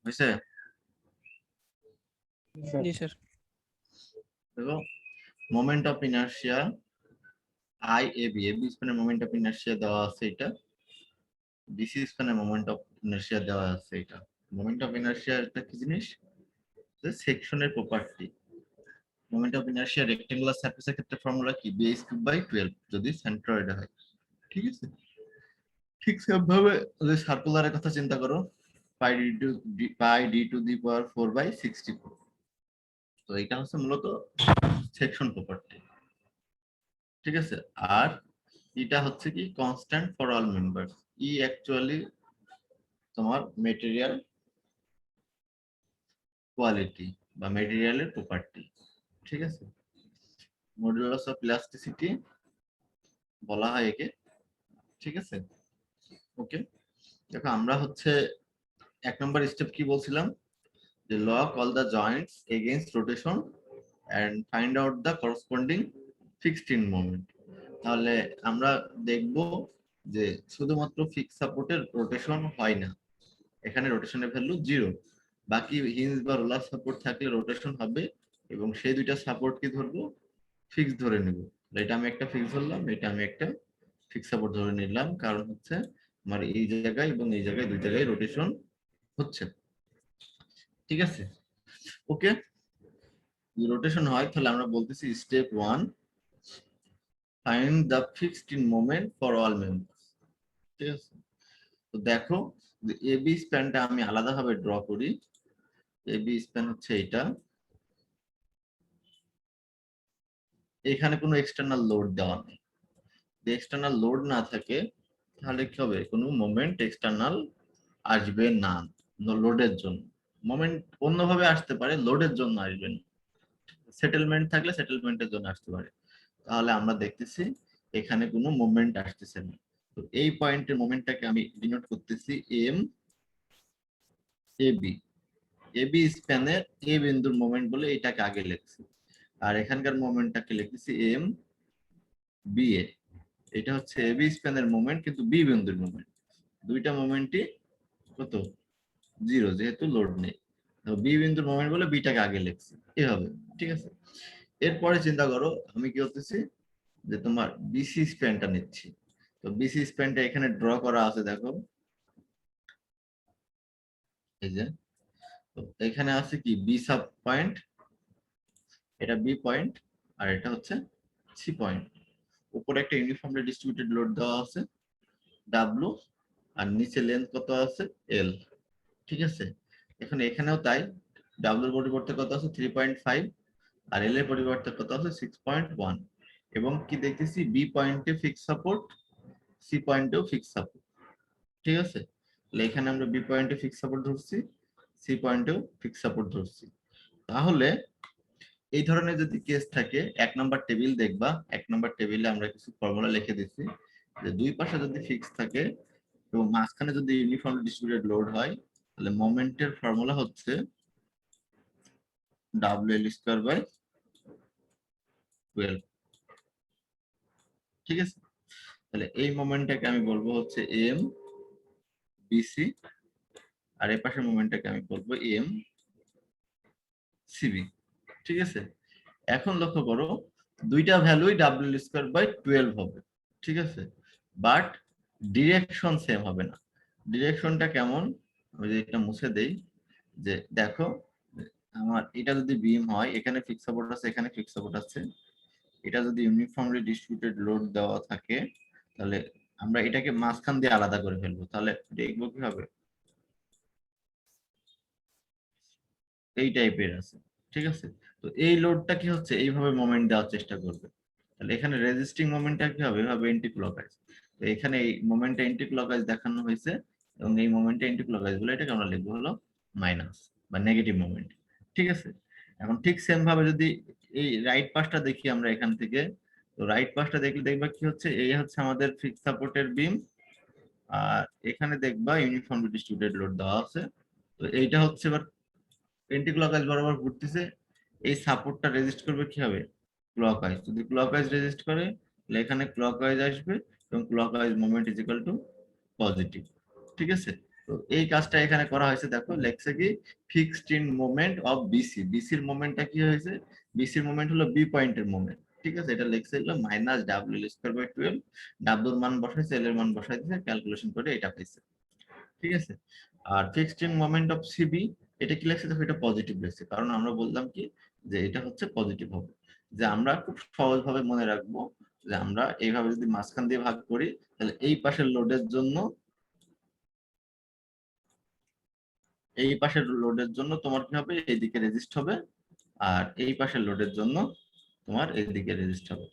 হয়েছে? জি স্যার। দেখো moment of inertia I A B, A B স্প্যানের মোমেন্ট অফ ইনার্শিয়া দেওয়া আছে এটা, বিসি স্প্যানের মোমেন্ট অফ ইনার্শিয়া দেওয়া আছে এটা। মোমেন্ট অফ ইনার্শিয়া একটা কি জিনিস? সেকশনের property. Moment of inertia rectangular সারফেসের ক্ষেত্রে ফর্মুলা কি? বি কিউব বাই 12 যদি সেন্ট্রয়েড হয়। ঠিক আছে, ঠিক সেভাবে যদি সার্কুলারের কথা চিন্তা করো, পাই ডি টু দি পাওয়ার 4/64। তো এটা হচ্ছে মূলত সেকশন প্রপার্টি। ঠিক আছে, আর এটা হচ্ছে কি constant for all members. E actually তোমার মেটেরিয়াল কোয়ালিটি বা মেটেরিয়ালের প্রপার্টি। ঠিক আছে, মডুলাস অফ ইলাস্টিসিটি বলা হয় একে। ঠিক আছে, ওকে। দেখো আমরা হচ্ছে 1 নম্বর স্টেপ কি বলছিলাম, যে lock all the Joints against rotation and find out the corresponding fixed in moment। তাহলে আমরা দেখব যে শুধুমাত্র ফিক্স সাপোর্টের রোটেশন হয় না, এখানে রোটেশনের ভ্যালু 0, বাকি হিঞ্জ বা রোলার সাপোর্ট থাকলে রোটেশন হবে, এবং সেই দুইটা সাপোর্ট কি ধরবো? ফিক্স ধরে নেব। এটা আমি একটা ফিক্স ধরলাম, এটা আমি একটা ফিক্স সাপোর্ট ধরে নিলাম, কারণ হচ্ছে আমার এই জায়গায় এবং এই জায়গায় দুই জায়গায় রোটেশন হচ্ছে। ঠিক আছে, ওকে। রোটেশন হয় তাহলে আমরা বলতেছি step 1, find the fixed end moment for all members. ঠিক আছে, তো দেখো এ বি স্প্যানটা আমি আলাদাভাবে ড্র করি। এ বি স্প্যান হচ্ছে এটা, এখানে কোনো এক্সটার্নাল লোড দেওয়া নেই। যদি এক্সটার্নাল লোড না থাকে তাহলে কি হবে? কোনো মোমেন্ট এক্সটার্নাল আসবে না লোডের জন্য। মোমেন্ট অন্যভাবে আসতে পারে, লোডের জন্য আসবে না। সেটেলমেন্ট থাকলে সেটেলমেন্টের জন্য আসতে পারে। তাহলে আমরা দেখতেছি এখানে কোনো মোমেন্ট আসতেছে না। তো এই পয়েন্টের মোমেন্টটাকে আমি ডিনোট করতেছি M A B. A B স্প্যানের এ বিন্দুর মোমেন্ট বলে এটাকে আগে লিখছি, আর এখানকার মোমেন্টটাকে লিখতেছি এম বি এ। এটা হচ্ছে এ বি স্প্যানের মোমেন্ট, কিন্তু বি বিন্দুর মোমেন্ট। দুইটা মোমেন্টই কত? 0, যেহেতু লোড নেই। বি বিন্দুর মোমেন্ট বলে বিটাকে আগে লিখছি এভাবে। ঠিক আছে, এরপরে চিন্তা করো আমি কি করতেছি, যে তোমার বিসি স্প্যানটা নিচ্ছি। তো বিসি স্প্যানটা এখানে ড্র করা আছে, দেখো এই যে। তো এখানে আছে কি বি সাব পয়েন্ট, এটা বি পয়েন্ট, আর এটা হচ্ছে সি পয়েন্ট। উপরে একটা ইউনিফর্মলি ডিস্ট্রিবিউটেড লোড দেওয়া আছে ডাব্লু, আর নিচে লেন্থ কত আছে? এল। ঠিক আছে, এখন এখানেও তাই, ডাব্লুর পরিবর্তে কত আছে? 3.5, আর এল এর পরিবর্তে কত আছে? 6.1। এবং কি দেখতেছি, বি পয়েন্টে ফিক্স সাপোর্ট, সি পয়েন্টেও ফিক্স সাপোর্ট। ঠিক আছে, তাহলে এখানে আমরা বি পয়েন্টে ফিক্স সাপোর্ট ধরছি, সি পয়েন্টেও ফিক্স সাপোর্ট ধরছি। তাহলে এই ধরনের যদি কেস থাকে, 1 নম্বর টেবিল দেখবা, 1 নম্বর টেবিলে আমরা কিছু ফর্মুলা লিখে দিচ্ছি, যে দুই পাশে যদি ফিক্স থাকে এবং মাঝখানে যদি ইউনিফর্ম ডিস্ট্রিবিউটেড লোড হয়, তাহলে মোমেন্টের ফর্মুলা হচ্ছে WL²/12। ঠিক আছে, তাহলে এই মোমেন্টটাকে আমি বলবো হচ্ছে এম বিসি, আর এই পাশের মোমেন্টটাকে আমি বলবো এম সিবি। ঠিক আছে, এখন লক্ষ্য করো দুইটা ভ্যালুই WL²/12 হবে। ঠিক আছে, বাট ডিরেকশন সেম হবে না। ডিরেকশনটা কেমন? আমি যদি এটা মুছে দেই, যে দেখো আমার এটা যদি বিম হয়, এখানে ফিক্স সাপোর্ট আছে, এখানে ফিক্স সাপোর্ট আছে, এটা যদি ইউনিফর্মলি ডিস্ট্রিবিউটেড লোড দেওয়া থাকে, তাহলে আমরা এটাকে মাঝখান দিয়ে আলাদা করে ফেলবো। তাহলে দেখবো কি হবে, এই টাইপের আছে। ঠিক আছে, তো এই লোডটা কি হচ্ছে, এইভাবে মোমেন্ট দেওয়ার চেষ্টা করবে। তাহলে এখানে রেজিস্টিং মোমেন্টটা কি হবে? এভাবে এন্টি ক্লকওয়াইজ। তো এখানে এই মোমেন্টটা এন্টি ক্লকওয়াইজ দেখানো হয়েছে, এবং এই মোমেন্টটা এন্টি ক্লকওয়াইজ বলে এটাকে আমরা লিখবো হলো মাইনাস বা নেগেটিভ মোমেন্ট। ঠিক আছে, এখন ঠিক সেম ভাবে যদি এই রাইট পাশটা দেখি আমরা এখান থেকে, তো রাইট পাশটা দেখলে দেখবা কি হচ্ছে, এই হচ্ছে আমাদের ফিক্স সাপোর্টের বিম, আর এখানে দেখবা ইউনিফর্ম ডিস্ট্রিবিউটেড লোড দেওয়া আছে। তো এইটা হচ্ছে এবার এন্টি ক্লকওয়াইজ বরাবর ঘুরতেছে, এই সাপোর্টটা রেজিস্ট করবে কি হবে? ক্লকওয়াইজ। যদি ক্লকওয়াইজ রেজিস্ট করে, তাহলে এখানে ক্লকওয়াইজ আসবে, এবং clockwise moment is equal two positive. ঠিক আছে, তো এই কাজটা এখানে করা হয়েছে, দেখো লেখছে কি fixed end moment of BC. বিসির মোমেন্টটা কি হয়েছে, বিসির মোমেন্ট হলো বি পয়েন্টের মোমেন্ট, ঠিক আছে। এটা লেখছে হলো minus W L square by 12, ডাব্লিউর মান বসাইছে, এল এর মান বসাই দিয়েছে, ক্যালকুলেশন করে এটা পাইছে, ঠিক আছে। আর fixed end moment of CB, এটা কি লেখছে দেখো, এটা পজিটিভ লেখছে, কারণ আমরা বললাম কি যে এটা হচ্ছে পজিটিভ হবে। যে আমরা খুব সহজভাবে মনে রাখবো যে আমরা এইভাবে যদি মাঝখান দিয়ে ভাগ করি, তাহলে এই পাশের লোডের জন্য, এই পাশের লোডের জন্য তোমার কি হবে, এইদিকে রেজিস্ট হবে, আর এই পাশের লোডের জন্য তোমার এইদিকে রেজিস্ট হবে।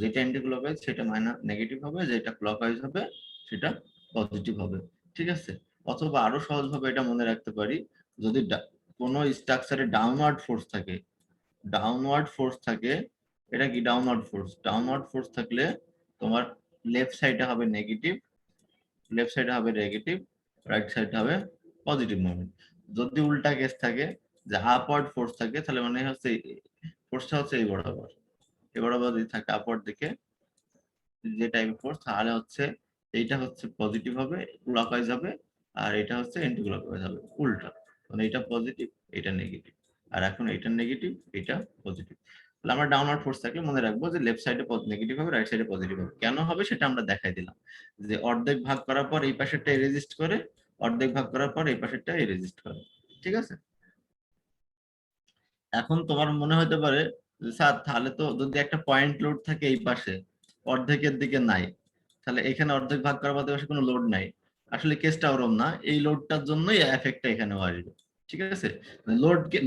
যেটা অ্যান্টি ক্লকওয়াইজ সেটা মাইনাস নেগেটিভ হবে, যেটা ক্লকওয়াইজ হবে সেটা পজিটিভ হবে, ঠিক আছে। অথবা আরো সহজভাবে এটা মনে রাখতে পারি, যদি কোনো স্ট্রাকচারে ডাউনওয়ার্ড ফোর্স থাকে, ডাউনওয়ার্ড ফোর্স থাকে, এটা কি ডাউনওয়ার্ড ফোর্স, ডাউনওয়ার্ড ফোর্স থাকলে তোমার লেফট সাইডে হবে নেগেটিভ, লেফট সাইডে হবে নেগেটিভ, রাইট সাইডে হবে পজিটিভ মোমেন্ট। যদি উল্টা কেস থাকে, যে আপওয়ার্ড ফোর্স থাকে, তাহলে মানে হচ্ছে ফোর্সটা হচ্ছে এই বরাবর, এই বরাবর যদি থাকে আপওয়ার্ড দিকে যে টাইপের ফোর্স, তাহলে হচ্ছে এইটা হচ্ছে পজিটিভ হবে, ক্লকওয়াইজ হবে, আর এটা হচ্ছে অ্যান্টি ক্লকওয়াইজ হবে, উল্টা। মানে এটা পজিটিভ, এটা নেগেটিভ, আর এখন এটা নেগেটিভ, এটা পজিটিভ। তাহলে আমরা ডাউনওয়ার্ড ফোর্স থাকলে মনে রাখবো যে লেফট সাইডে নেগেটিভ হবে, রাইট সাইডে পজিটিভ হবে। কেন হবে সেটা আমরা দেখাই দিলাম, যে অর্ধেক ভাগ করার পর এই পাশেরটা রেজিস্ট করে, অর্ধেক ভাগ করার পর এই পাশেরটা রেজিস্ট করে, ঠিক আছে। এখন তোমার মনে হতে পারে যে স্যার তাহলে তো যদি একটা পয়েন্ট লোড থাকে এই পাশে, অর্ধেকের দিকে নাই, তাহলে এখানে অর্ধেক ভাগ করার বাদে পাশে কোনো লোড নাই। আসলে কেসটা ওরম না, এই লোডটার জন্যই এফেক্টটা এখানেও আসবে, ঠিক আছে।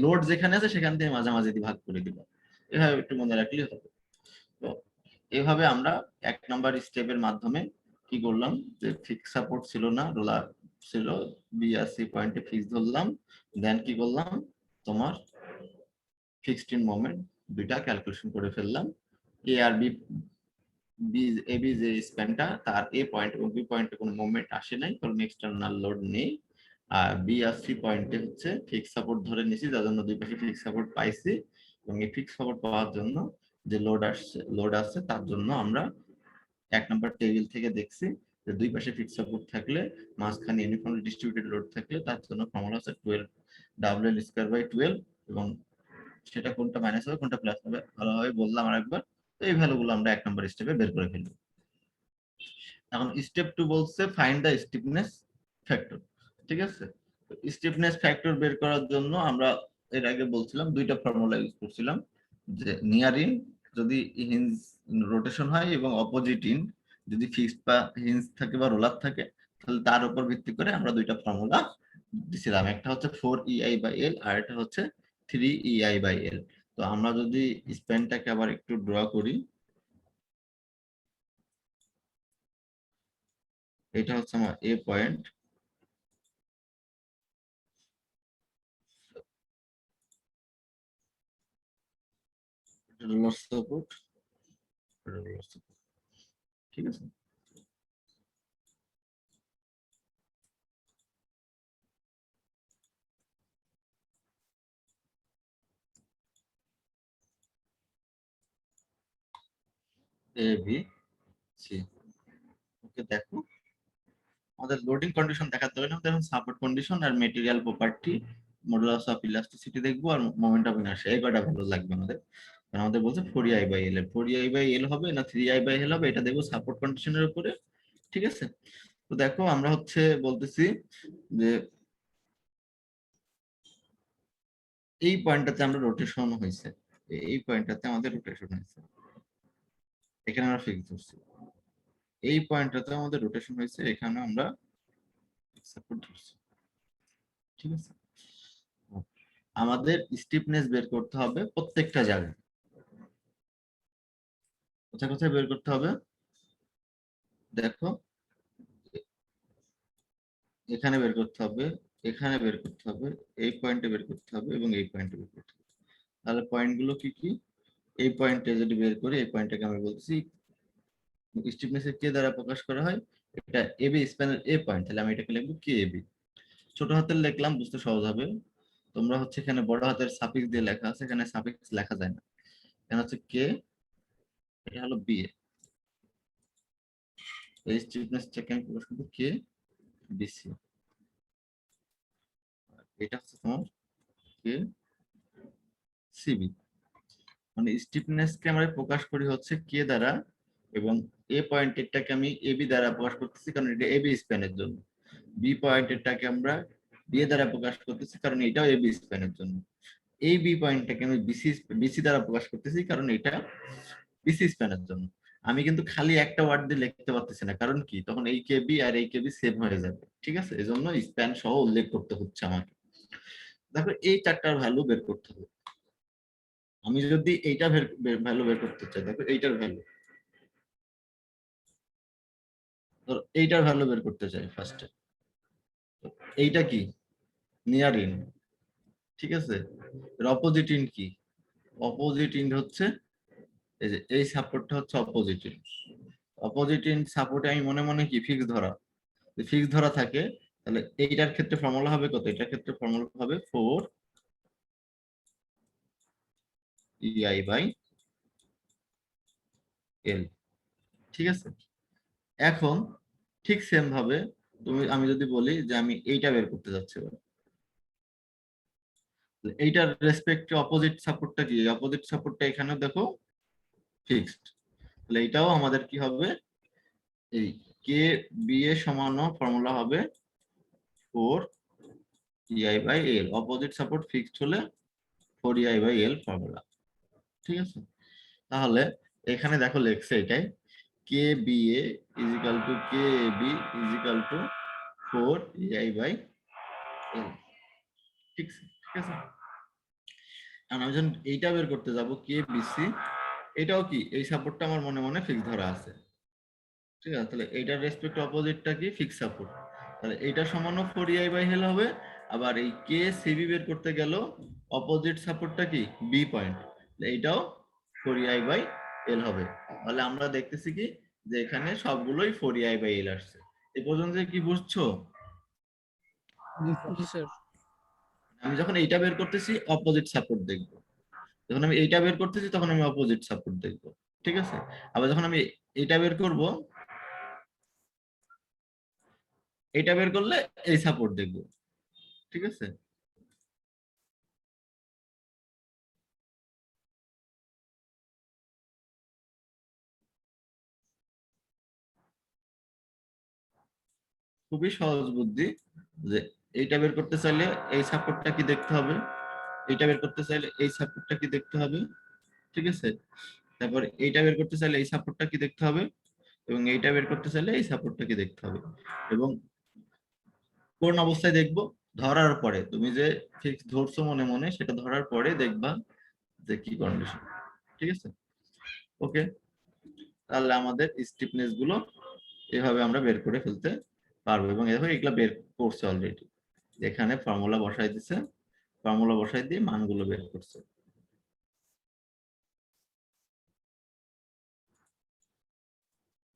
লোড যেখানে আছে সেখান থেকে মাঝামাঝি দিয়ে ভাগ করে দিবা, এভাবে একটু মনে রাখলেই হবে। তো এভাবে আমরা 1 নম্বর স্টেপের মাধ্যমে কি করলাম, যে ফিক্স সাপোর্ট ছিল না, রোলার ছিল, বি আর সি পয়েন্টে ফিক্স ধরলাম, দেন কি করলাম, তোমার ফিক্সড ইন মোমেন্ট দুইটা ক্যালকুলেশন করে ফেললাম। এ আর বি, বি এ বি যে স্প্যানটা, তার এ পয়েন্ট এবং বি পয়েন্টে কোনো মুভমেন্ট আসে নাই, কারণ এক্সটার্নাল লোড নেই। আর বি আর সি পয়েন্টে হচ্ছে ফিক্স সাপোর্ট ধরে নিয়েছি, যার জন্য দুই পাশে ফিক্স সাপোর্ট পাইছি। এবং এই ফিক্স সাপোর্ট পাওয়ার জন্য যে লোড আসছে তার জন্য আমরা 1 নম্বর টেবিল থেকে দেখছি যে দুই পাশে ফিক্স সাপোর্ট থাকলে, মাঝখানে ইউনিফর্মলি ডিস্ট্রিবিউটেড লোড থাকলে, তার জন্য ফর্মুলা হচ্ছে 12 ডাব্লিউ এল স্কয়ার বাই 12। এবং সেটা কোনটা মাইনাস হবে কোনটা প্লাস হবে ভালোভাবে বললাম আরেকবার। তো এই ভ্যালুগুলো আমরা 1 নম্বর স্টেপে বের করে ফেলবো। এখন স্টেপ 2 বলছে ফাইন্ড দ্য স্টিফনেস ফ্যাক্টর, ঠিক আছে। স্টিফনেস ফ্যাক্টর বের করার জন্য আমরা এর আগে বলছিলাম দুইটা ফর্মুলা ইউজ করছিলাম, যে নিয়ার ইন যদি হিঞ্জ রোটেশন হয় এবং অপোজিট ইন যদি ফিক্সড বা হিঞ্জ থাকে বা রোলার থাকে, তাহলে তার উপর ভিত্তি করে আমরা দুইটা ফর্মুলা দিছিলাম, একটা হচ্ছে 4EI/L আর একটা হচ্ছে 3EI/L। তো আমরা যদি স্প্যানটাকে আবার একটু ড্র করি, এটা হচ্ছে আমার এ পয়েন্ট, রোলার সাপোর্ট, ঠিক আছে। A B C, okay. দেখো আমাদের লোডিং কন্ডিশন দেখাতে হবে না, এখন সাপোর্ট কন্ডিশন আর material property, modulus of elasticity দেখবো, আর মোমেন্ট অফ ইনার্শিয়া, এই কয়টা ভালো লাগবে আমাদের। কারণ আমাদের বলছে 4EI/L, 4EI/L হবে না 3EI/L হবে, এটা দেখবো সাপোর্ট কন্ডিশনের উপরে, ঠিক আছে। তো দেখো আমরা হচ্ছে বলতেছি যে এই পয়েন্টটাতে আমরা রোটেশন হয়েছে, এই পয়েন্টটাতে আমাদের রোটেশন হয়েছে, এখানে আমরা ফিক্স ধরছি। এই পয়েন্টটাতে আমাদের রোটেশন হয়েছে, এখানে আমরা সাপোর্ট ধরছি, ঠিক আছে। আমাদের স্টিফনেস বের করতে হবে প্রত্যেকটা জায়গায়, কোথায় কোথায় বের করতে হবে দেখো, এখানে বের করতে হবে, এখানে বের করতে হবে, এই পয়েন্টে বের করতে হবে এবং এই পয়েন্টে বের করতে হবে। তাহলে পয়েন্টগুলো কি কি, এই পয়েন্টে যদি বের করি, এই পয়েন্টটাকে আমি বলছি স্টিফনেসের কে দ্বারা প্রকাশ করা হয়, এটা এবি স্প্যানের এ পয়েন্ট, তাহলে আমি এটাকে লিখবো কে এবি, ছোট হাতের লিখলাম বুঝতে সহজ হবে। তোমরা হচ্ছে এখানে বড় হাতের সাফিক্স দিয়ে লেখা আছে, এখানে সাফিক্স লেখা যায় না, এখানে হচ্ছে কে, এটা হলো বি, এই স্টিফনেসটাকে আমি প্রকাশ করবো কে বিসি, এটা হচ্ছে তোমার কে সিবি, মানে স্টিফনেস কে আমরা প্রকাশ করি হচ্ছে কে দ্বারা, এবং এ পয়েন্টেরটাকে আমি এবি দ্বারা প্রকাশ করতেছি কারণ এটা এবি স্প্যানের জন্য, বি পয়েন্টেরটাকে আমরা বি দ্বারা প্রকাশ করতেছি কারণ এটাও এবি স্প্যানের জন্য, এই বি পয়েন্টটাকে আমি বিসি দ্বারা প্রকাশ করতেছি কারণ এটা বিসি স্প্যানের জন্য। আমি কিন্তু খালি একটা ওয়ার্ড দিয়ে লিখতে পারতেছি না, কারণ কি তখন এই কেবি আর এই কেবি সেভ হয়ে যাবে, ঠিক আছে, এজন্য স্প্যান সহ উল্লেখ করতে হচ্ছে আমাকে। দেখো এই চারটার ভ্যালু বের করতে হবে। আমি যদি এইটা ভ্যালু বের করতে চাই, দেখো এইটার ভ্যালু, ধরো এইটার ভ্যালু বের করতে চাই ফার্স্টে, এইটা কি নিয়ার ইন, ঠিক আছে, এর অপোজিট ইন কি, অপোজিট ইন হচ্ছে এই যে এই সাপোর্টটা হচ্ছে অপোজিট ইন, অপোজিট ইন সাপোর্টে আমি মনে মনে কি ফিক্স ধরা, ফিক্স ধরা থাকে, তাহলে এইটার ক্ষেত্রে ফর্মুলা হবে কত, এটার ক্ষেত্রে ফর্মুলা হবে 4 EI বাই L, ঠিক আছে। এখন ঠিক সেম ভাবে আমি যদি বলি যে আমি এইটা বের করতে যাচ্ছি, এইটার রেসপেক্টে অপোজিট সাপোর্টটা কি, অপোজিট সাপোর্টটা এখানে দেখো ফিক্সড, তাহলে এটাও আমাদের কি হবে, এই কে বি এর সমান ফর্মুলা হবে 4 EI by L, opposite support fixed হলে 4 EI বাই L ফর্মুলা, ঠিক আছে। তাহলে এখানে দেখো লেখছে এটাই, K B A is equal to K B is equal to 4 EI by L, ঠিক আছে, ঠিক আছে। আর আমি যখন এইটা বের করতে যাব কে বিসি, এটাও কি এই সাপোর্টটা আমার মনে মনে ফিক্স ধরা আছে, ঠিক আছে, তাহলে এইটার রেসপেক্ট অপোজিটটা কি ফিক্স সাপোর্ট, তাহলে এইটা সমানও 4 EI বাই এল হবে। আবার এই কে সিবি বের করতে গেল অপোজিট সাপোর্টটা কি বি পয়েন্ট, এইটাও 4 EI বাই এল হবে। তাহলে আমরা দেখতেছি কি যে এখানে সবগুলোই 4 EI বাই এল আসছে। এই পর্যন্ত কি বুঝছো? জি স্যার। আমি যখন এইটা বের করতেছি অপোজিট সাপোর্ট দেখবো, যখন আমি এইটা বের করতেছি তখন আমি অপোজিট সাপোর্ট দেখবো, ঠিক আছে। আবার যখন আমি এইটা বের করব, এইটা বের করলে এই সাপোর্ট দেখবো, ঠিক আছে। খুবই সহজ বুদ্ধি, যে এইটা বের করতে চাইলে এই সাপোর্টটা কি দেখতে হবে, এইটা বের করতে চাইলে এই সাপোর্টটা কি দেখতে হবে, ঠিক আছে। তারপর এইটা বের করতে চাইলে এই সাপোর্টটা কি দেখতে হবে, এবং এইটা বের করতে চাইলে এই সাপোর্টটা কি দেখতে হবে, এবং কোন অবস্থায় দেখবো, ধরার পরে তুমি যে ফিক্স ধরছো মনে মনে সেটা ধরার পরে দেখবা যে কি কন্ডিশন, ঠিক আছে। ওকে, তাহলে আমাদের স্টিফনেস গুলো এভাবে আমরা বের করে ফেলতে পারবো, এবং এভাবে এগুলো বের করছে অলরেডি, এখানে ফর্মুলা বসাই দিছে, ফর্মুলা বসাই দিয়ে মানগুলো বের করছে।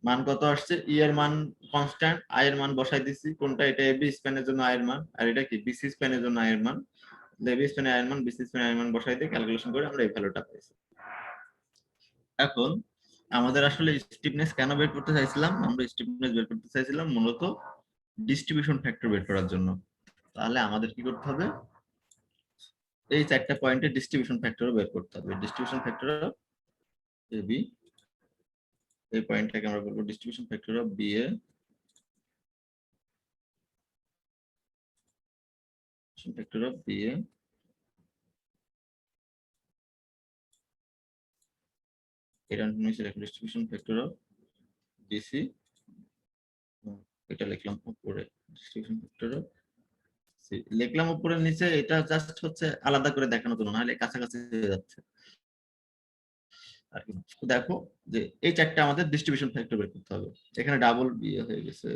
মান কত আসছে, ই এর মান কনস্ট্যান্ট, আই এর মান বসাই দিছি, কোনটা এটা এবি স্প্যানের জন্য আই এর মান, আর এটা কি বিসি স্প্যানের জন্য আই এর মান, এবি স্প্যানে আই এর মান বিসি স্প্যানে আই এর মান বসাই দিয়ে ক্যালকুলেশন করে আমরা এই ভ্যালুটা পাইছি। এখন আমাদের আসলে স্টিফনেস কেন বের করতে চাইছিলাম, আমরা স্টিফনেস বের করতে চাইছিলাম মূলত ডিস্ট্রিবিউশন ফ্যাক্টর বের করার জন্য। তাহলে আমাদের কি করতে হবে, এই চারটা পয়েন্টে ডিস্ট্রিবিউশন ফ্যাক্টরও বের করতে হবে। ডিস্ট্রিবিউশন ফ্যাক্টর অফ এবি, এই পয়েন্টটাকে আমরা বলবো distribution factor of B A, factor of B A, এটা নিচে লিখো ডিস্ট্রিবিউশন ফ্যাক্টর অফ বিসি, এটা লিখলাম উপরে ডিস্ট্রিবিউশন ফ্যাক্টর অফ সি, লিখলাম উপরে নিচে, এটা জাস্ট হচ্ছে আলাদা করে দেখানোর জন্য, নাহলে কাছাকাছি হয়ে যাচ্ছে আর কি। দেখো যে এই চারটা আমাদের ডিস্ট্রিবিউশন ফ্যাক্টর বের করতে হবে, এখানে ডাবল বিয়ে হয়ে গেছে,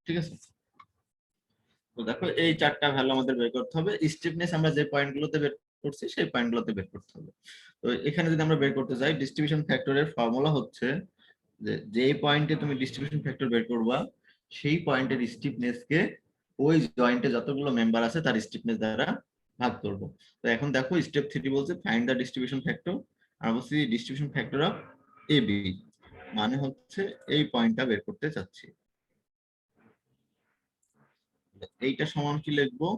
ঠিক আছে। তো দেখো এই চারটা ভ্যালু আমাদের বের করতে হবে, স্টিফনেস আমরা যে পয়েন্টগুলোতে বের করছি সেই পয়েন্টগুলোতে বের করতে হবে। তো এখানে যদি আমরা বের করতে যাই, ডিস্ট্রিবিউশন ফ্যাক্টরের ফর্মুলা হচ্ছে যে যেই পয়েন্টে তুমি ডিস্ট্রিবিউশন ফ্যাক্টর বের করবা সেই পয়েন্টের স্টিফনেস কে ওই জয়েন্টে যতগুলো মেম্বার আছে তার স্টিফনেস দ্বারা ভাগ করব। তো এখন দেখো স্টেপ 3 বলছে ফাইন্ড দা ডিস্ট্রিবিউশন ফ্যাক্টর, আর বলছি ডিস্ট্রিবিউশন ফ্যাক্টর অফ এবি, মানে হচ্ছে এই পয়েন্টটা বের করতে চাচ্ছি। এইটা সমান কি লিখবো,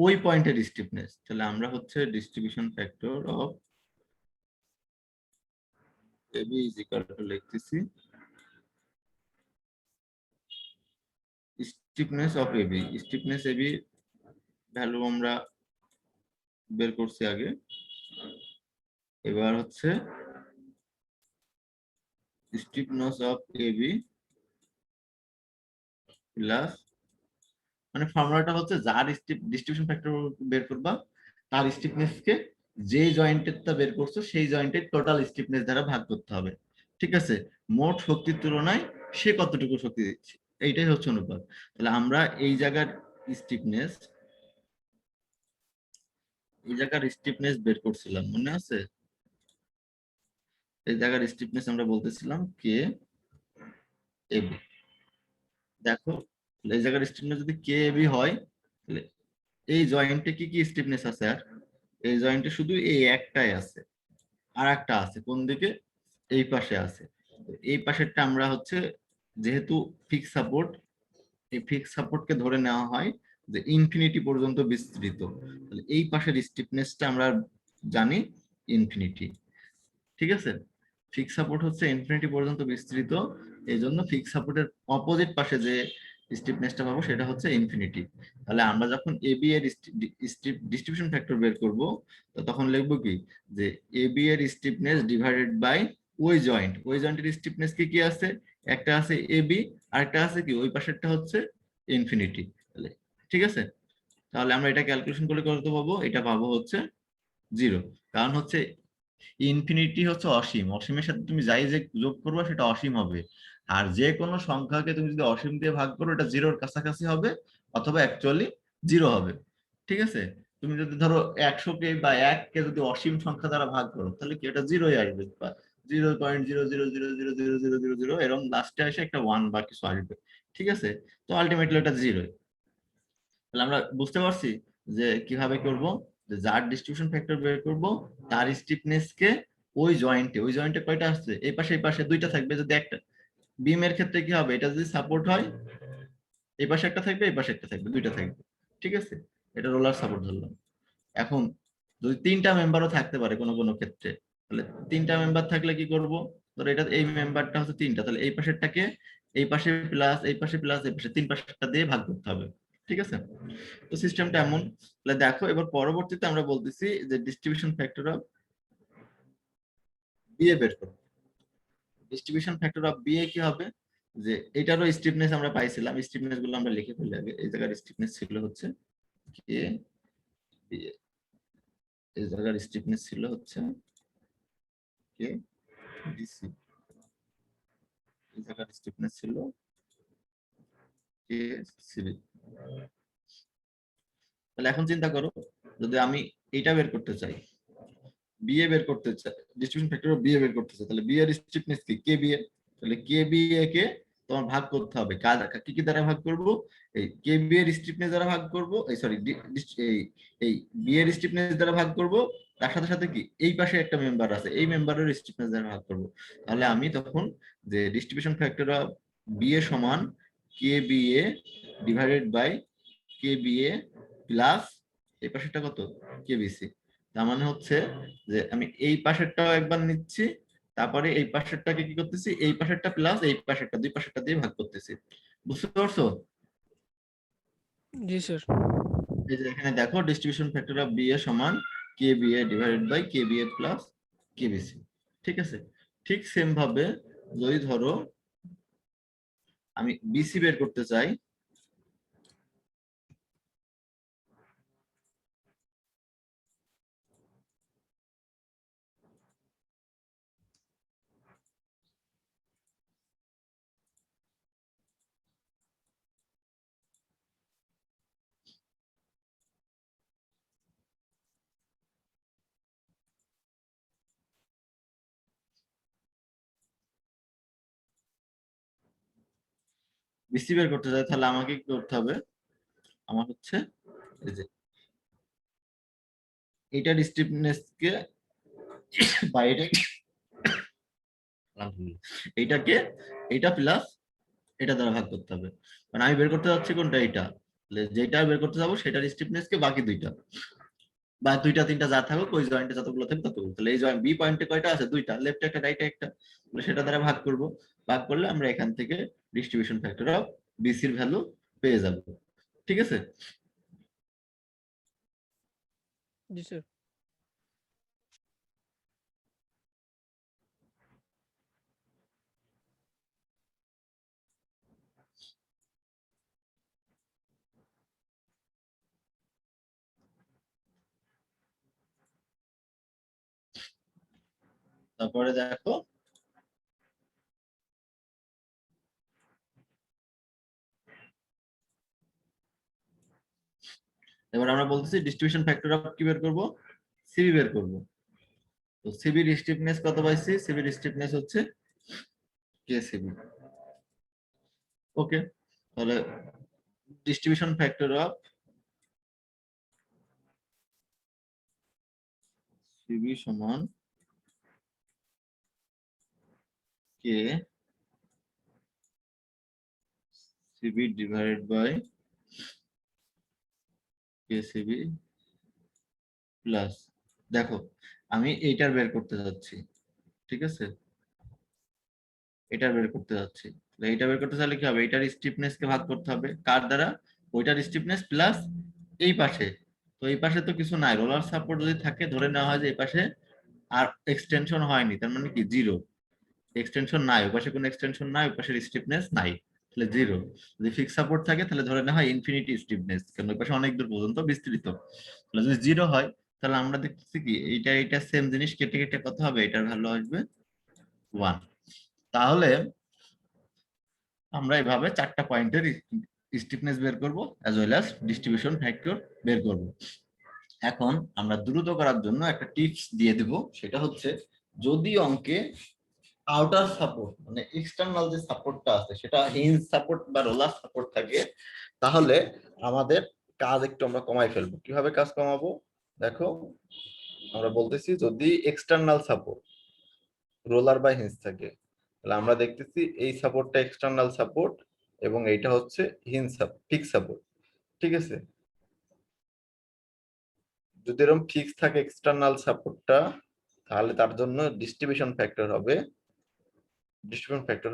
ওই পয়েন্টের স্টিফনেস। তাহলে আমরা হচ্ছে distribution factor of AB is equal to লিখতেছি stiffness of AB. Stiffness AB value আমরা বের করছি আগে, এবার হচ্ছে স্টিফনেস অফ এবি প্লাস, মানে ফর্মুলাটা হচ্ছে যার ডিস্ট্রিবিউশন ফ্যাক্টর বের করবা তার স্টিফনেস কে যে জয়েন্টেরটা বের করছো সেই জয়েন্টের টোটাল স্টিফনেস দ্বারা ভাগ করতে হবে। ঠিক আছে, মোট শক্তির তুলনায় সে কতটুকু শক্তি দিচ্ছে, এইটাই হচ্ছে অনুপাত। তাহলে আমরা এই জায়গার স্টিফনেস, এই জায়গার স্টিফনেস বের করছিলাম, মনে আছে? এই জায়গার স্টিফনেস আমরা বলতেছিলাম কে এবি। দেখো এই জায়গার স্টিফনেস যদি কে এবি হয়, তাহলে এই জয়েন্টে কি কি স্টিফনেস আছে? আর এই জয়েন্টে শুধু এই একটাই আছে, আর একটা আছে কোন দিকে, এই পাশে আছে। এই পাশেরটা আমরা হচ্ছে যেহেতু ফিক্স সাপোর্ট, এই ফিক্স সাপোর্টকে ধরে নেওয়া হয় যে ইনফিনিটি পর্যন্ত বিস্তৃত। তাহলে এই পাশের স্টিফনেসটা আমরা জানি ইনফিনিটি। ঠিক আছে, ফিক্স সাপোর্ট হচ্ছে ইনফিনিটি পর্যন্ত বিস্তৃত, এই জন্য ফিক্স সাপোর্টের অপোজিট পাশে যে স্টিফনেসটা পাবো সেটা হচ্ছে ইনফিনিটি। তাহলে আমরা যখন এবি এর ডিস্ট্রিবিউশন ফ্যাক্টর বের করব, তখন লিখবো কি যে এবি এর স্টিফনেস ডিভাইডেড বাই ওই জয়েন্ট। ওই জয়েন্টের স্টিফনেস কি কি আছে, একটা আছে এবি, আরেকটা আছে কি ওই পাশেরটা হচ্ছে ইনফিনিটি। তাহলে ঠিক আছে, তাহলে আমরা এটা ক্যালকুলেশন করলে কত পাবো, এটা পাবো হচ্ছে 0। কারণ হচ্ছে ইনফিনিটি হচ্ছে অসীম, অসীমের সাথে তুমি যাই যে যোগ করবে সেটা অসীম হবে। আর যে কোনো সংখ্যাকে তুমি যদি অসীম দিয়ে ভাগ করো এটা জিরোর কাছাকাছি হবে, অথবা অ্যাকচুয়ালি জিরো হবে। ঠিক আছে, তুমি যদি ধরো 100 কে বা 1 কে যদি অসীম সংখ্যা দ্বারা ভাগ করো তাহলে কি এটা জিরোই আসবে, বা 0.0000000 এরকম লাস্টে এসে একটা 1 বা কিছু আসবে। ঠিক আছে, তো আলটিমেটলি এটা জিরো। তাহলে আমরা বুঝতে পারছি যে কিভাবে করব, যে যার ডিস্ট্রিবিউশন ফ্যাক্টর বের করব তার স্টিফনেস কে ওই জয়েন্টে কয়টা আসছে, এই পাশে দুইটা থাকবে। যদি একটা বিমের ক্ষেত্রে কি হবে, এটা যদি সাপোর্ট হয় এই পাশে একটা থাকবে, এই পাশে একটা থাকবে, দুইটা থাকবে। ঠিক আছে, এটা রোলার সাপোর্ট ধরলাম। এখন যদি তিনটা মেম্বারও থাকতে পারে কোনো কোনো ক্ষেত্রে, তাহলে তিনটা মেম্বার থাকলে কি করব, ধরো এটা এই মেম্বারটা হচ্ছে তিনটা, তাহলে এই পাশেরটাকে এই পাশে প্লাস এই পাশে প্লাস এই পাশে তিন পাশেরটা দিয়ে ভাগ করতে হবে। ঠিক আছে, তো সিস্টেমটা এমন। তাহলে দেখো এবার পরবর্তীতে আমরা বলতেছি যে ডিস্ট্রিবিউশন ফ্যাক্টর অফ বিএ বের করো। ডিস্ট্রিবিউশন ফ্যাক্টর অফ বিএ কি হবে, যে এটারও স্টিফনেস আমরা পাইছিলাম, স্টিফনেস গুলো আমরা লিখে ফেলি আগে। এই জায়গার স্টিফনেস ছিল হচ্ছে কে বিএ, এই জায়গার স্টিফনেস ছিল হচ্ছে কে ডিসি, এই জায়গার স্টিফনেস ছিল কে সিবি। তাহলে এখন চিন্তা করো, যদি আমি এটা বের করতে চাই, বিএ বের করতে চাই, ডিস্ট্রিবিউশন ফ্যাক্টর অফ বিএ বের করতে চাই, তাহলে বি এর স্টিফনেস কি কে বিএ। তাহলে কে বিএ কে তোমার ভাগ করতে হবে, কাজ কি কি দ্বারা ভাগ করব, এই কে বি এর স্টিফনেস দ্বারা ভাগ করব, এই সরি এই এই বি এর স্টিফনেস দ্বারা ভাগ করব, তার সাথে সাথে কি এই পাশে একটা মেম্বার আছে এই মেম্বারের স্টিফনেস দ্বারা ভাগ করব। তাহলে আমি তখন যে ডিস্ট্রিবিউশন ফ্যাক্টর অফ বিএ সমান K BA divided by K BA plus এই পাশেরটা কত কেবিসি। তার মানে হচ্ছে যে আমি এই পাশেরটাও একবার নিচ্ছি, তারপরে এই পাশেরটাকে কি করতেছি, এই পাশেরটা প্লাস এই পাশেরটা, দুই পাশেরটা দিয়ে ভাগ করতেছি। বুঝতে পারছো? জি স্যার। এই যে এখানে দেখো distribution factor of B A সমান K B A divided by K B A plus KBC. ঠিক আছে, ঠিক সেম ভাবে যদি ধরো আমি বিসি বের করতে চাই, বিসি বের করতে চাই, তাহলে আমাকে কি করতে হবে, আমার হচ্ছে এই যে এটার স্টিফনেস কে বা এটা এইটাকে এইটা প্লাস এটা দ্বারা ভাগ করতে হবে, মানে আমি বের করতে যাচ্ছি কোনটা, এইটা, যেটা বের করতে যাবো সেটার স্টিফনেস কে বাকি দুইটা বা দুইটা তিনটা যা থাকুক ওই জয়েন্টে যতগুলো থাকবে ততগুলো, তাহলে এই জয়েন্ট বি পয়েন্টে কয়টা আছে, দুইটা, লেফটে একটা রাইটে একটা, সেটা দ্বারা ভাগ করব, ভাগ করলে আমরা এখান থেকে ডিস্ট্রিবিউশন ফ্যাক্টর অফ বিসির ভ্যালু পেয়ে যাব। ঠিক আছে? জি স্যার। তারপরে দেখো এবার আমরা বলতেছি ডিস্ট্রিবিউশন ফ্যাক্টর অফ কি বের করব, সিবি বের করব। তো সিবির স্টিফনেস কত পাইছি, সিবির স্টিফনেস হচ্ছে কে সিবি। ওকে, তাহলে ডিস্ট্রিবিউশন ফ্যাক্টর অফ সিবি সমান K CB divided by K CB plus, দেখো আমি এইটার বের করতে যাচ্ছি, ঠিক আছে, এটা বের করতে যাচ্ছি, তাহলে এটা বের করতে চাইলে কি হবে, এটার স্টিফনেস কে ভাগ করতে হবে কার দ্বারা, ওইটার স্টিফনেস প্লাস এই পাশে, তো এই পাশে তো কিছু নাই, রোলার সাপোর্ট যদি থাকে ধরে নেওয়া হয় যে এই পাশে আর এক্সটেনশন হয়নি, তার মানে কি জিরো, এক্সটেনশন নাই, ওই পাশে কোনো এক্সটেনশন নাই, ওই পাশের স্টিফনেস নাই, তাহলে জিরো। যদি ফিক্স সাপোর্ট থাকে তাহলে ধরে নেওয়া হয় ইনফিনিটি স্টিফনেস, কারণ ওই পাশে অনেক দূর পর্যন্ত বিস্তৃত, তাহলে যদি জিরো হয় তাহলে আমরা দেখতেছি কি এইটা এইটা সেম জিনিস, কেটে কেটে কত হবে, এটার ভ্যালু আসবে 1। তাহলে আমরা এভাবে চারটা পয়েন্টের স্টিফনেস বের করব as well as distribution factor বের করব। এখন আমরা দ্রুত করার জন্য একটা টিপস দিয়ে দেব, সেটা হচ্ছে যদি অঙ্কে আউটার সাপোর্ট মানে এক্সটার্নাল যে সাপোর্টটা আছে সেটা হিঞ্জ সাপোর্ট বা রোলার সাপোর্ট থাকে, তাহলে আমাদের কাজ একটু আমরা কমাই ফেলবো। কিভাবে কাজ কমাবো, দেখো আমরা বলতেছি যদি এক্সটার্নাল সাপোর্ট রোলার বা হিঞ্জ থাকে, তাহলে আমরা দেখতেছি এই সাপোর্টটা এক্সটার্নাল সাপোর্ট এবং এইটা হচ্ছে হিঞ্জ ফিক্স সাপোর্ট। ঠিক আছে, যদি এরকম ফিক্স থাকে এক্সটার্নাল সাপোর্টটা, তাহলে তার জন্য ডিস্ট্রিবিউশন ফ্যাক্টর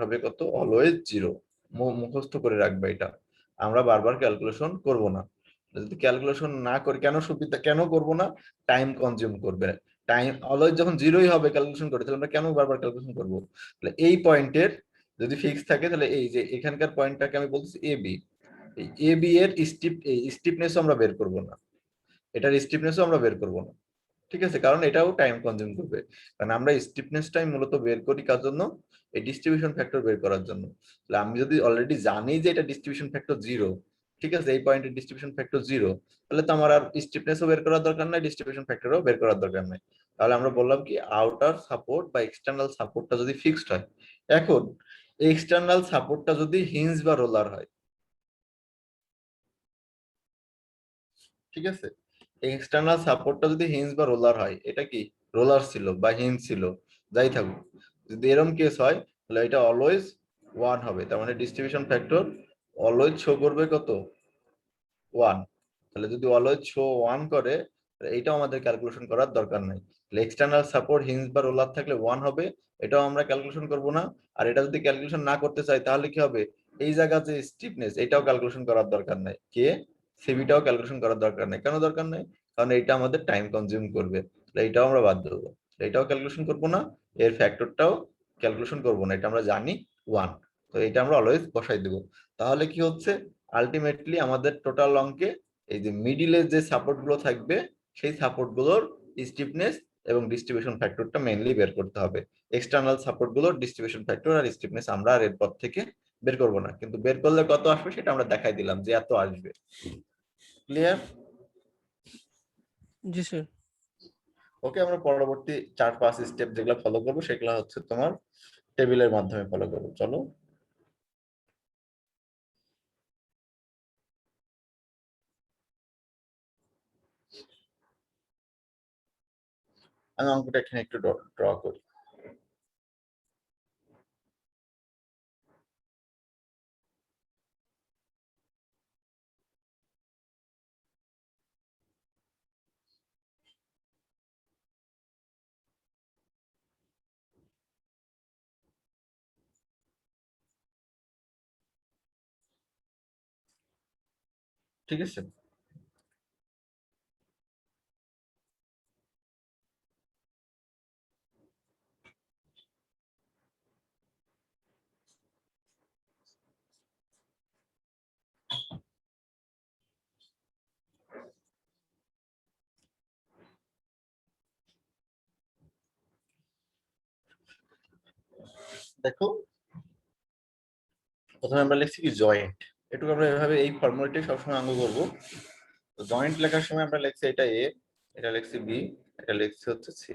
হবে কত, অলওয়েজ জিরো। মুখস্থ করে রাখবে এটা, আমরা বারবার ক্যালকুলেশন করব না। যদি ক্যালকুলেশন না করি, কেন সুবিধা, কেন করব না, টাইম কনজিউম করবে, টাইম অলওয়েজ যখন জিরোই হবে ক্যালকুলেশন করে, তাহলে আমরা কেন বারবার ক্যালকুলেশন করব। তাহলে এই পয়েন্টের যদি ফিক্স থাকে, তাহলে এই যে এখানকার পয়েন্টটাকে আমি বলছি এ বি, এই এ বি এর স্টিফনেস আমরা বের করব না, এটার স্টিফনেসও আমরা বের করব না। ঠিক আছে, কারণ এটাও টাইম কনজিউম করবে, কারণ আমরা স্টিফনেসটাই মূলত বের করি কার জন্য, এই ডিস্ট্রিবিউশন ফ্যাক্টর বের করার জন্য। তাহলে আমি যদি অলরেডি জানি যে এটা ডিস্ট্রিবিউশন ফ্যাক্টর জিরো, ঠিক আছে, এই পয়েন্টের ডিস্ট্রিবিউশন ফ্যাক্টর জিরো, তাহলে তো আমার আর স্টিফনেসও বের করার দরকার নাই, ডিস্ট্রিবিউশন ফ্যাক্টরও বের করার দরকার নাই। তাহলে আমরা বললাম কি আউটার সাপোর্ট বা এক্সটার্নাল সাপোর্টটা যদি ফিক্সড হয়, এখন এক্সটার্নাল সাপোর্টটা যদি হিঞ্জ বা রোলার হয়, ঠিক আছে, এক্সটার্নাল সাপোর্টটা যদি হিঞ্জ বা রোলার হয়, এটা কি রোলার ছিল বা হিঞ্জ ছিল, যাই থাকুক, যদি এরকম কেস হয় তাহলে এটা অলওয়েজ 1 হবে, তার মানে ডিস্ট্রিবিউশন ফ্যাক্টর অলওয়েজ শো করবে কত, 1। তাহলে যদি অলওয়েজ শো 1 করে, এইটাও আমাদের ক্যালকুলেশন করার দরকার নাই। তাহলে এক্সটার্নাল সাপোর্ট হিঞ্জ বা রোলার থাকলে 1 হবে, এটাও আমরা ক্যালকুলেশন করব না। আর এটা যদি ক্যালকুলেশন না করতে চাই তাহলে কি হবে, এই জায়গা যে স্টিফনেস এটাও ক্যালকুলেশন করার দরকার নাই, কে সিবিটাও ক্যালকুলেশন করার দরকার নাই। কেন দরকার নাই, কারণ এটা আমাদের টাইম কনজিউম করবে, তাহলে এটাও আমরা বাদ দেবো, এটাও ক্যালকুলেশন করব না, এর ফ্যাক্টরটাও ক্যালকুলেশন করব না, এটা আমরা জানি 1। তো এটা আমরা অলওয়েজ বসাই দেবো। তাহলে কি হচ্ছে, আলটিমেটলি আমাদের টোটাল অঙ্কে এই যে মিডিলে যে সাপোর্ট গুলো থাকবে সেই সাপোর্ট গুলোর স্টিফনেস এবং ডিস্ট্রিবিউশন ফ্যাক্টরটা মেইনলি বের করতে হবে। এক্সটার্নাল সাপোর্ট গুলোর ডিস্ট্রিবিউশন ফ্যাক্টর আর স্টিফনেস আমরা আর এরপর থেকে বের করব না, কিন্তু বের করলে কত আসবে সেটা আমরা দেখাই দিলাম যে এত আসবে। ক্লিয়ার? জি স্যার। ওকে, আমরা পরবর্তী 4-5 স্টেপ যেগুলো ফলো করবো সেগুলো হচ্ছে তোমার টেবিলের মাধ্যমে ফলো করবো। চলো আমি অঙ্কটা এখানে একটু ড্র করি। ঠিক আছে? দেখো প্রথমে আমরা লিখছি কি জয়েন্ট, এটুকু আমরা এভাবে এই ফর্মুলাটি সবসময় অঙ্ক করবো। জয়েন্ট লেখার সময় আমরা লিখছি এটা এ, এটা লিখছি বি, এটা লিখছি হচ্ছে সি।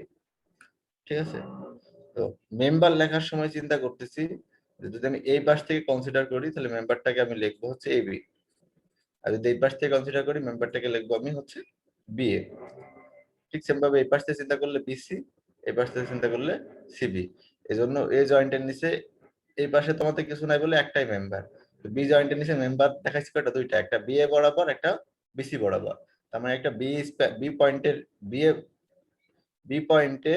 ঠিক আছে? তো মেম্বার লেখার সময় চিন্তা করতেছি যে যদি আমি এই পাশ থেকে কনসিডার করি তাহলে মেম্বারটাকে আমি লিখবো হচ্ছে এ বি, আর যদি এই পাশ থেকে কনসিডার করি মেম্বারটাকে লিখবো আমি হচ্ছে বি এ। ঠিক সেম ভাবে এই পাশ থেকে চিন্তা করলে বিসি, এই পাশ থেকে চিন্তা করলে সিবি। এই জন্য এ জয়েন্টের নিচে এই পাশে তোমাদের কিছু নাই বলে একটাই মেম্বার, বি জয়েন্টের নিচে মেম্বার দেখাচ্ছি কয়টা, দুইটা, একটা বি এ বরাবর, একটা বিসি বরাবর। তার মানে একটা বি পয়েন্টের বি পয়েন্টে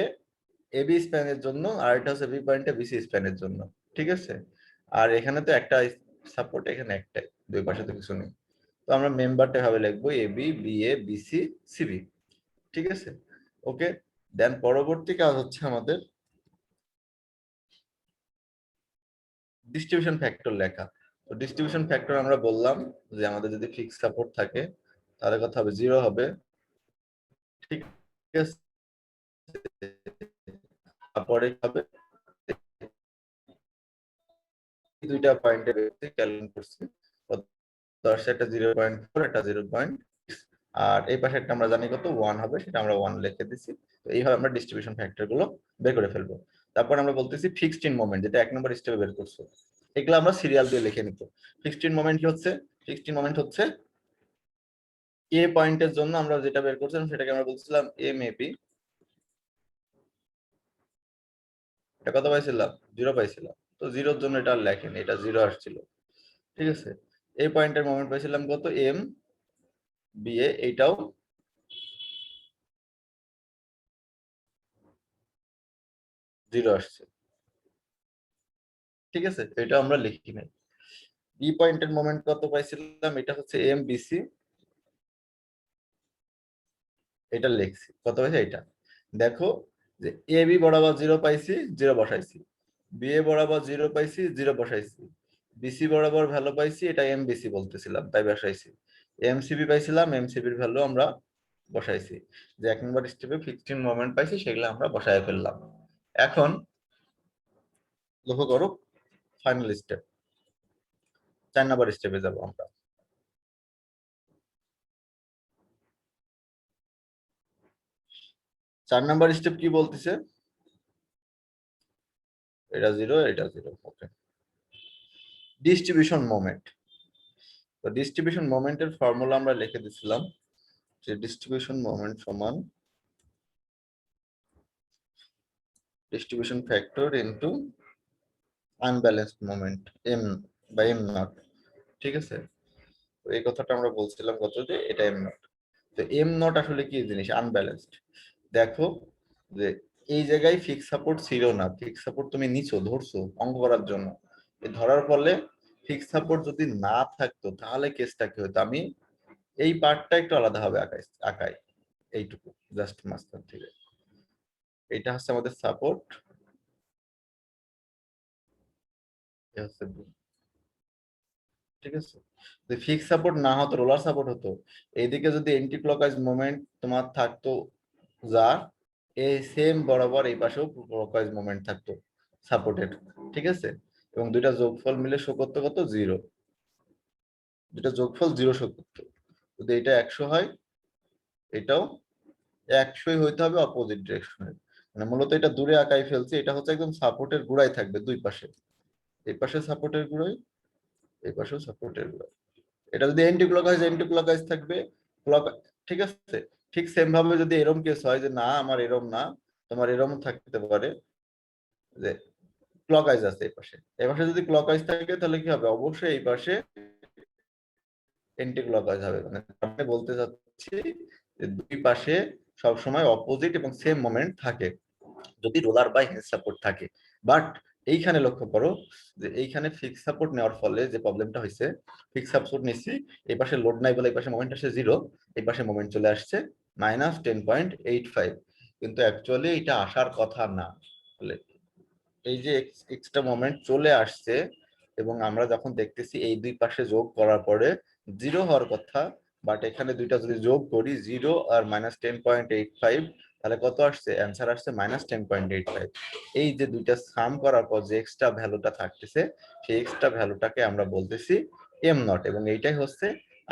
এবি স্প্যানের জন্য, আর এটা হচ্ছে বি পয়েন্টে বিসি স্প্যানের জন্য। ঠিক আছে? আর এখানে তো একটা সাপোর্ট, এখানে একটাই, দুই পাশে তো কিছু নেই। তো আমরা মেম্বারটা ভাবে লিখবো এবি, বিএ, বিসি, সিবি। ঠিক আছে? ওকে, দেন পরবর্তী কাজ হচ্ছে আমাদের ডিস্ট্রিবিউশন ফ্যাক্টর লেখা। তো ডিস্ট্রিবিউশন ফ্যাক্টর আমরা বললাম যে আমাদের যদি ফিক্স সাপোর্ট থাকে তাহলে কথা হবে 0 হবে। ঠিক আছে? তারপরে হবে দুইটা পয়েন্টের ক্যালকুলেট করছি, 10 একটা 0.4, একটা 0.6, আর এই পাশে একটা আমরা জানি কত 1 হবে, সেটা আমরা 1 লিখে দিছি। তো এইভাবে আমরা ডিস্ট্রিবিউশন ফ্যাক্টর গুলো বের করে ফেলবো। তারপর আমরা বলতেছি ফিক্সড ইন মোমেন্ট, যেটা 1 নম্বর স্টেপে বের করছো, এগুলো আমরা সিরিয়াল দিয়ে লিখে নিব। ফিক্সড ইন মোমেন্ট কি হচ্ছে? ফিক্সড ইন মোমেন্ট হচ্ছে এ পয়েন্টের জন্য আমরা যেটা বের করছিলাম সেটাকে আমরা বলছিলাম এম এ পি। এটা কত পাইছিলাম? 0 পাইছিলাম। তো 0-র জন্য এটা আর লেখেন, এটা 0 আসছিল। ঠিক আছে? এই পয়েন্টের মোমেন্ট পাইছিলাম কত? এম বি এ, এইটাও 0 আসছে। ঠিক আছে? এটা আমরা লিখি নাই। বি পয়েন্টের মোমেন্ট কত পাইছিলাম? এটা হচ্ছে এম বিসি, এটা লিখছি। কত হয়েছে এটা? দেখো যে এ বি বরাবর 0 পাইছি, 0 বসাইছি। বি এ বরাবর 0 পাইছি, 0 বসাইছি। বিসি বরাবর ভ্যালু পাইছি, এটা এম বিসি বলতেছিলাম তাই বসাইছি। এমসিবি পাইছিলাম, এমসিবির ভ্যালু আমরা বসাইছি। যে 1 নম্বর স্টেপে ফিক্সড মোমেন্ট পাইছি সেগুলো আমরা বসায় ফেললাম। এখন লক্ষ্য করো ফাইনাল স্টেপ, 4 নম্বর স্টেপে যাব আমরা। 4 নম্বর স্টেপ কি বলতেছে? এটা 0, এটা 0। Okay, distribution moment. তো ডিস্ট্রিবিউশন মোমেন্টের ফর্মুলা আমরা লিখে দিছিলাম যে ডিস্ট্রিবিউশন মোমেন্ট সমান distribution factor into unbalanced moment M by M naught. ঠিক আছে? তো এই কথাটা আমরা বলছিলাম কত, যে এটা এম নট। তো এম নট আসলে কি জিনিস? আনব্যালেন্সড। দেখো যে এই জায়গায় ফিক্স সাপোর্ট ছিল না, ফিক্স সাপোর্ট তুমি নিচো ধরছো অঙ্ক করার জন্য, এই ধরার ফলে ফিক্স সাপোর্ট যদি না থাকতো তাহলে কেসটা কি হতো? আমি এই পার্টটা একটু আলাদা হবে আঁকাই এইটুকু জাস্ট মাঝখান থেকে। এটা হচ্ছে আমাদের সাপোর্ট, এটা হচ্ছে beam। ঠিক আছে? যদি ফিক্স সাপোর্ট না হতো, রোলার সাপোর্ট হতো, এইদিকে যদি এন্টি ক্লকওয়াইজ মোমেন্ট তোমার থাকতো, যা এই সেম বরাবর এই পাশেও ক্লকওয়াইজ মোমেন্ট থাকতো সাপোর্টেড। ঠিক আছে? এবং দুইটা যোগফল মিলে শো করতে কত? 0। দুইটা যোগফল 0 শো করতো। যদি এটা 100 হয়, এটাও 100ই হইতে হবে অপোজিট ডিরেকশনে। মানে মূলত এটা দূরে আঁকাই ফেলছি, এটা হচ্ছে একদম সাপোর্টের গোড়ায় থাকবে দুই পাশে, এই পাশে সাপোর্টের গোড়ায়, এই পাশেও সাপোর্টের গোড়ায়। এটা যদি এন্টি ক্লকওয়াইজ, এন্টি ক্লকওয়াইজ থাকবে ক্লক। ঠিক আছে? ঠিক সেম ভাবে যদি এরকম কেস হয় যে না আমার এরকম না, তোমার এরকম থাকতে পারে যে ক্লকওয়াইজ আছে এই পাশে, এই পাশে যদি ক্লকওয়াইজ থাকে তাহলে কি হবে? অবশ্যই এই পাশে এন্টি ক্লকওয়াইজ হবে। মানে আমি বলতে চাচ্ছি যে দুই পাশে সব সময় অপোজিট এবং সেম মোমেন্ট থাকে যদি রোলার বা হিঞ্জ সাপোর্ট থাকে। বাট এইখানে লক্ষ্য করো যে এইখানে ফিক্স সাপোর্ট নেওয়ার ফলে যে প্রবলেমটা হয়েছে, ফিক্স সাপোর্ট নিচ্ছি, এই পাশে লোড নাই বলে এই পাশে মোমেন্ট আসছে 0, এই পাশে মোমেন্ট চলে আসছে -10.85, কিন্তু অ্যাকচুয়ালি এটা আসার কথা না। তাহলে এই যে এক্সট্রা মোমেন্ট চলে আসছে এবং আমরা যখন দেখতেছি এই দুই পাশে যোগ করার পরে 0 হওয়ার কথা, বাট এখানে দুইটা যদি যোগ করি 0 আর -10.85, তাহলে কত আসছে? অ্যান্সার আসছে -10.85। এই যে দুইটা সাম করার পর যে এক্সট্রা ভ্যালুটা থাকতেছে, সেই এক্সট্রা ভ্যালুটাকে আমরা বলতেছি এম নট, এবং এইটাই হচ্ছে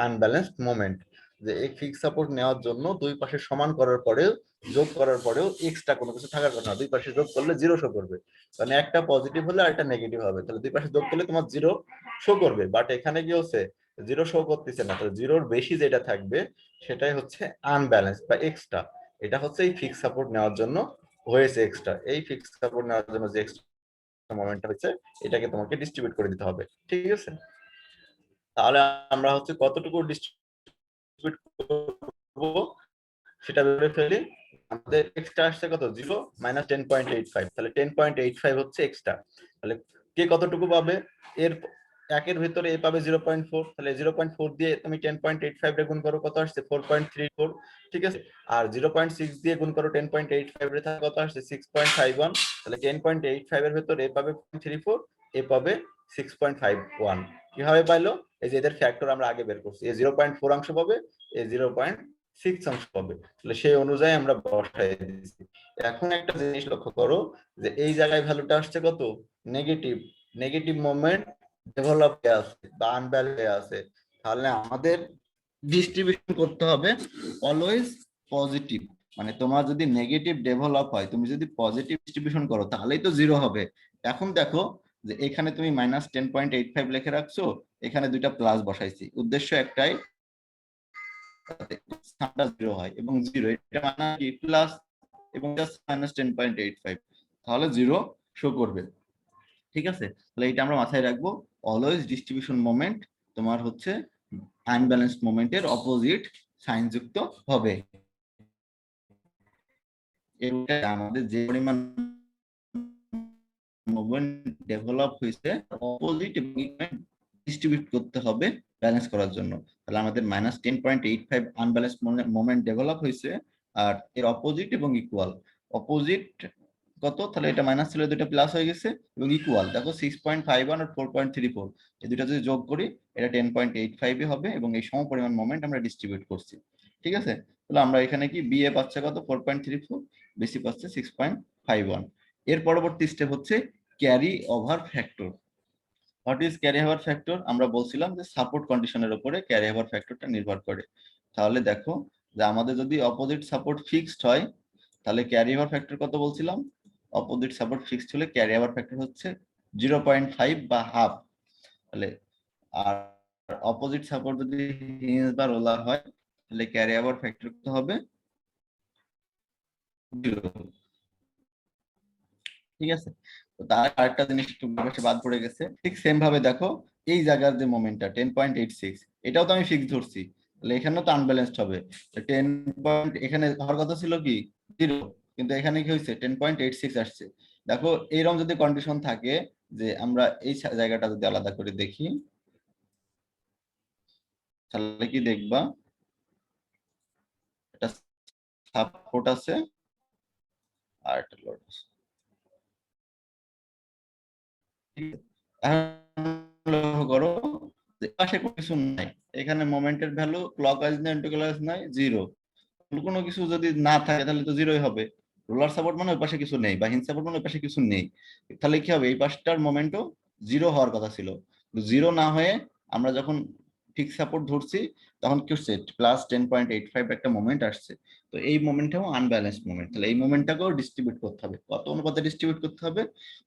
আনব্যালেন্সড মোমেন্ট। যে এই ফিক্স সাপোর্ট নেওয়ার জন্য দুই পাশে সমান করার পরেও, যোগ করার পরেও এক্সট্রা কোনো কিছু থাকার কথা না, দুই পাশে যোগ করলে 0 শো করবে। মানে একটা পজিটিভ হলে আর একটা নেগেটিভ হবে, তাহলে দুই পাশে যোগ করলে তোমার 0 শো করবে, বাট এখানে কি হচ্ছে 0 শো করতেছে না, তাহলে 0-র বেশি যেটা থাকবে সেটাই হচ্ছে আনব্যালেন্স বা এক্সট্রা। এটা হচ্ছে এই ফিক্স সাপোর্ট নেওয়ার জন্য হয়েছে এক্সট্রা। এই ফিক্স সাপোর্ট নেওয়ার জন্য যে এক্সট্রা মোমেন্টটা হচ্ছে, এটাকে তোমাকে ডিস্ট্রিবিউট করে দিতে হবে, ঠিক আছে? তাহলে আমরা হচ্ছে কতটুকু ডিস্ট্রিবিউট করব সেটা ভেবে ফেলি। আমাদের এক্সট্রা আসছে কত? 0 -10.85, তাহলে 10.85 হচ্ছে এক্সট্রা। তাহলে কে কতটুকু পাবে? এর একের ভিতরে এ পাবে 0.4, তাহলে 0.4 দিয়ে তুমি 10.85 রে গুণ করো, কত আসছে? 4.34, ঠিক আছে? আর 0.6 দিয়ে গুণ করো 10.85 রে, কত আসছে? 6.51। তাহলে 10.85 এর ভিতরে এ পাবে 0.34, এ পাবে 6.51। কিভাবে পাইলো? এই যে এদের ফ্যাক্টর আমরা আগে বের করছি, এ 0.4 অংশ পাবে, এ 0.6 অংশ পাবে, তাহলে সেই অনুযায়ী আমরা বসাই দিয়েছি। এখন একটা জিনিস লক্ষ্য করো যে এই জায়গায় ভ্যালুটা আসছে কত? নেগেটিভ। নেগেটিভ মোমেন্ট ডেভেলপ হয়ে আছে বা আনব্যালেন্স হয়ে আছে, তাহলে আমাদের ডিস্ট্রিবিউশন করতে হবে অলওয়েজ পজিটিভ। মানে তোমার যদি নেগেটিভ ডেভেলপ হয়, তুমি যদি পজিটিভ ডিস্ট্রিবিউশন করো, তাহলেই তো 0 হবে। এখন দেখো যে এখানে তুমি -10.85 লিখে রাখছো, এখানে দুইটা প্লাস বসাইছি, উদ্দেশ্য একটাই, 0 হয় এবং 0 এটা মানে কি? প্লাস, এবং -10.85, তাহলে 0 শো করবে, ঠিক আছে? তাহলে এটা আমরা মাথায় রাখবো, অলওয়েজ ডিস্ট্রিবিউশন মোমেন্ট তোমার হচ্ছে আনব্যালেন্সড মোমেন্টের অপোজিট সাইন যুক্ত হবে। আমাদের যে পরিমাণ মোমেন্ট ডেভেলপ হয়েছে, অপোজিট ডিস্ট্রিবিউট করতে হবে ব্যালেন্স করার জন্য। তাহলে আমাদের -10.85 আনব্যালেন্স মোমেন্ট ডেভেলপ হয়েছে, আর এর অপোজিট এবং ইকুয়াল। অপোজিট কত? তাহলে এটা মাইনাস ছিল, দুটো প্লাস হয়ে গেছে, এবং ইকুয়াল দেখো 6.51 আর 4.34, এই দুটো যদি যোগ করি এটা 10.85 হবে, এবং এই সমপরিমাণ মোমেন্ট আমরা ডিস্ট্রিবিউট করছি, ঠিক আছে? তাহলে আমরা এখানে কি বিএ পাচ্ছে কত? 4.34, বিসি পাচ্ছে 6.51। এর পরবর্তী স্টেপ হচ্ছে carry over factor. What is carry over factor? আমরা বলছিলাম যে সাপোর্ট কন্ডিশনের উপরে ক্যারি ওভার ফ্যাক্টরটা নির্ভর করে। তাহলে দেখো যে আমাদের যদি অপোজিট সাপোর্ট ফিক্সড হয়, তাহলে ক্যারি ওভার ফ্যাক্টর কত বলছিলাম? অপোজিট সাপোর্ট ফিক্সড হলে ক্যারি ওভার ফ্যাক্টর হচ্ছে 0.5 বা হাফ। তাহলে আর অপোজিট সাপোর্ট যদি হিঞ্জ বা রোলার হয়, তাহলে ক্যারি ওভার ফ্যাক্টর কত হবে? 0, ঠিক আছে? তো তার আরেকটা জিনিস একটু পাশে বাদ পড়ে গেছে, ঠিক সেম ভাবে দেখো এই জায়গার যে মোমেন্টটা 10.86, এটাও তো আমি ফিক্স ধরছি, তাহলে এখানেও তো আনব্যালেন্সড হবে। 10 পয়েন্ট এখানে হওয়ার কথা ছিল কি? 0, কিন্তু এখানে কি হয়েছে? 10.86 আসছে। দেখো এইরকম যদি কন্ডিশন থাকে, যে আমরা এই জায়গাটা যদি আলাদা করে দেখি, তাহলে কি দেখবা? একটা সাপোর্ট আছে আর একটা লোড আছে, ঠিক আছে? এখন লক্ষ্য করো যে পাশে কোনো কিছু নাই, এখানে মোমেন্টের ভ্যালু ক্লকওয়াইজ না অ্যান্টিক্লকওয়াইজ নাই, 0। কোনো কিছু যদি না থাকে তাহলে তো 0ই হবে। রোলার সাপোর্ট মানে ওই পাশে কিছু নেই, বা হিঞ্জ সাপোর্ট মানে ওই পাশে কিছু নেই, তাহলে কি হবে? এই পাশটার মোমেন্টও 0 হওয়ার কথা ছিল, 0 না হয়ে আমরা যখন ফিক্স সাপোর্ট ধরছি, তখন কি হচ্ছে? +10.85 একটা মোমেন্ট আসছে। তো এই মোমেন্টটাও আনব্যালেন্সড মোমেন্ট, তাহলে এই মোমেন্টটাকেও ডিস্ট্রিবিউট করতে হবে। কত অনুপাতে ডিস্ট্রিবিউট করতে হবে?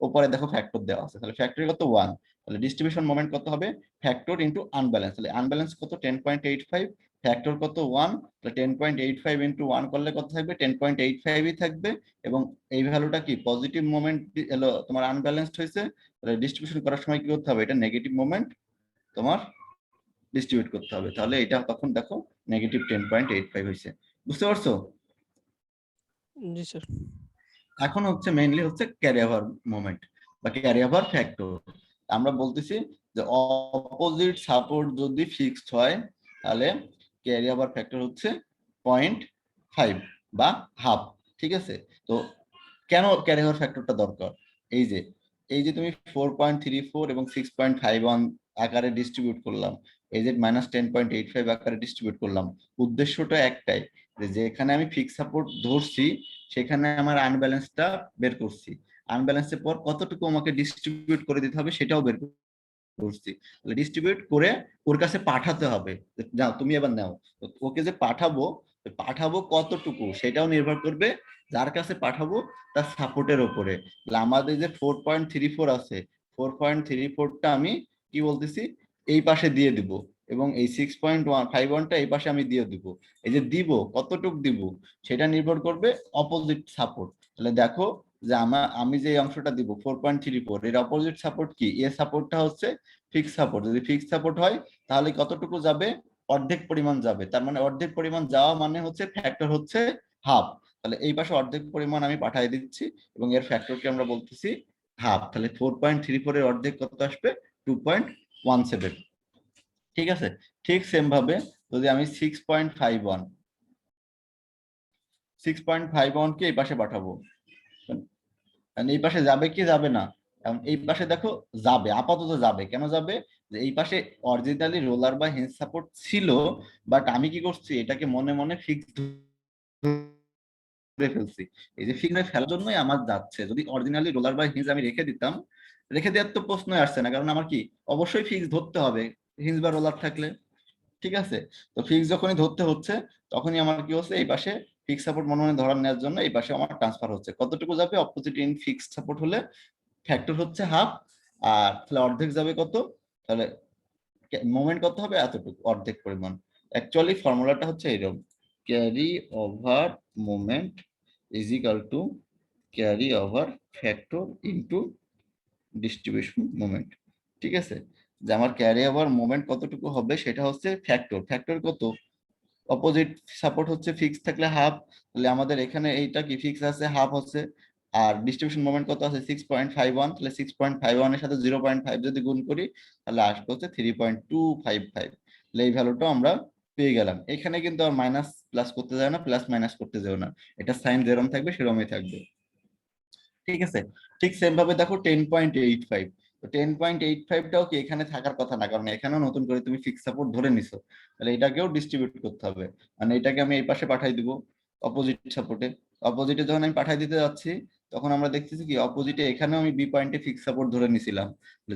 উপরে দেখো ফ্যাক্টর দেওয়া আছে, তাহলে ফ্যাক্টর কত? 1। তাহলে ডিস্ট্রিবিউশন মোমেন্ট কত হবে? ফ্যাক্টর ইনটু আনব্যালেন্স, তাহলে আনব্যালেন্স কত? 10.85, ফ্যাক্টর কত? 1। তাহলে 10.85 ইনটু 1 করলে কত থাকবে? 10.85ই থাকবে, এবং এই ভ্যালুটা কি? পজিটিভ মোমেন্ট হলো তোমার আনব্যালেন্সড হয়েছে, তাহলে ডিস্ট্রিবিউশন করার সময় কি করতে হবে? এটা নেগেটিভ মোমেন্ট তোমার ডিস্ট্রিবিউট করতে হবে, তাহলে এটা তখন দেখো -10.85 হয়েছে। বুঝতে পারছো? জি স্যার। এখন হচ্ছে মেইনলি হচ্ছে ক্যারি ওভার মোমেন্ট। বা ক্যারি ওভার ফ্যাক্টর। আমরা বলতেছি যে অপোজিট সাপোর্ট যদি ফিক্সড হয় তাহলে ক্যারি ওভার ফ্যাক্টর হচ্ছে 0.5 বা হাফ। ঠিক আছে, তো কেন ক্যারি ওভার ফ্যাক্টরটা দরকার? এই যে তুমি 4.34 এবং 6.51 আকারে ডিস্ট্রিবিউট করলাম, এই যে -10.85 আকারে ডিস্ট্রিবিউট করলাম, উদ্দেশ্যটা একটাই, যে যেখানে আমি ফিক্স সাপোর্ট ধরছি সেখানে আমার আনব্যালেন্সটা বের করছি, আনব্যালেন্সের পর কতটুকু আমাকে ডিস্ট্রিবিউট করে দিতে হবে সেটাও বের করছি। ডিস্ট্রিবিউট করে ওর কাছে পাঠাতে হবে, যাও তুমি এবার নাও। তো ওকে যে পাঠাবো কতটুকু সেটাও নির্ভর করবে যার কাছে পাঠাবো তার সাপোর্টের উপরে। আমাদের যে 4.34 আছে, 4.34টা আমি কি বলতেছি এই পাশে দিয়ে দিব, এবং এই 6.51টা এই পাশে আমি দিয়ে দিব। এই যে দিব কতটুক দিব সেটা নির্ভর করবে অপোজিট সাপোর্ট। তাহলে দেখো যে আমি যে অংশটা দিব 4.34, এর অপোজিট সাপোর্ট কি? এ সাপোর্টটা হচ্ছে ফিক্স সাপোর্ট। যদি ফিক্স সাপোর্ট হয় তাহলে কতটুকু যাবে? অর্ধেক পরিমাণ যাবে। তার মানে অর্ধেক পরিমাণ যাওয়া মানে হচ্ছে ফ্যাক্টর হচ্ছে হাফ। তাহলে এই পাশে অর্ধেক পরিমাণ আমি পাঠিয়ে দিচ্ছি এবং এর ফ্যাক্টরকে আমরা বলতেছি হাফ। তাহলে 4.34 এর অর্ধেক কত আসবে? 2.17। ঠিক আছে, ঠিক সেম ভাবে যদি আমি 6.51 কে এই পাশে পাঠাবো, এই পাশে যাবে কি যাবে না? এখন এই পাশে দেখো যাবে, আপাতত যাবে। কেন যাবে? যে এই পাশে অরিজিনালি রোলার বা হিঞ্জ সাপোর্ট ছিল, বাট আমি কি করছি এটাকে মনে মনে ফিক্স ধরে ফেলছি। এই যে ফিক্স ফেলার জন্যই আমার যাচ্ছে। যদি অরিজিনালি রোলার বা হিঞ্জ আমি রেখে দিতাম, রেখে দেওয়ার তো প্রশ্নই আসছে না, কারণ আমার কি অবশ্যই ফিক্স ধরতে হবে হিঞ্জ বা রোলার থাকলে। ঠিক আছে, তো ফিক্স যখনই ধরতে হচ্ছে তখনই আমার কি হচ্ছে এই পাশে ফিক্স সাপোর্ট মনে মনে ধরার নেওয়ার জন্য এই পাশে আমার ট্রান্সফার হচ্ছে। কতটুকু যাবে? অপোজিট ইন ফিক্স সাপোর্ট হলে ফ্যাক্টর হচ্ছে হাফ, আর তাহলে অর্ধেক যাবে কত? তাহলে মোমেন্ট কত হবে? এতটুকু, অর্ধেক পরিমাণ। অ্যাকচুয়ালি ফর্মুলাটা হচ্ছে এরকম, carry over moment is equal to carry over factor into distribution moment. ঠিক আছে, যে আমার ক্যারি ওভার মোমেন্ট কতটুকু হবে সেটা হচ্ছে ফ্যাক্টর। ফ্যাক্টর কত? অপোজিট সাপোর্ট হচ্ছে ফিক্স থাকলে হাফ, তাহলে আমাদের এখানে এইটা কি ফিক্স আছে, হাফ হচ্ছে। আর ডিস্ট্রিবিউশন মোমেন্ট কত আছে? 6.51। তাহলে 6.51 এর সাথে 0.5 যদি গুণ করি তাহলে আসবে হচ্ছে 3.255। তাহলে এই ভ্যালুটাও আমরা পেয়ে গেলাম। এখানে কিন্তু আর মাইনাস প্লাস করতে যাবে না, প্লাস মাইনাস করতে যাবে না, এটা সাইন যেরকম থাকবে সেরকমই থাকবে। ঠিক আছে, ঠিক সেম ভাবে দেখো 10.85, তো 10.85টাও কি এখানে থাকার কথা না, কারণ এখানেও নতুন করে তুমি ফিক্স সাপোর্ট ধরে নিছো। তাহলে এটাকেও ডিস্ট্রিবিউট করতে হবে, মানে এটাকে আমি এই পাশে পাঠাই দিব অপোজিট সাপোর্টে। অপোজিটে যখন আমি পাঠাই দিতে যাচ্ছি তখন আমরা দেখতেছি কি অপোজিটে এখানেও আমি বি পয়েন্টে ফিক্স সাপোর্ট ধরে নিছিলাম।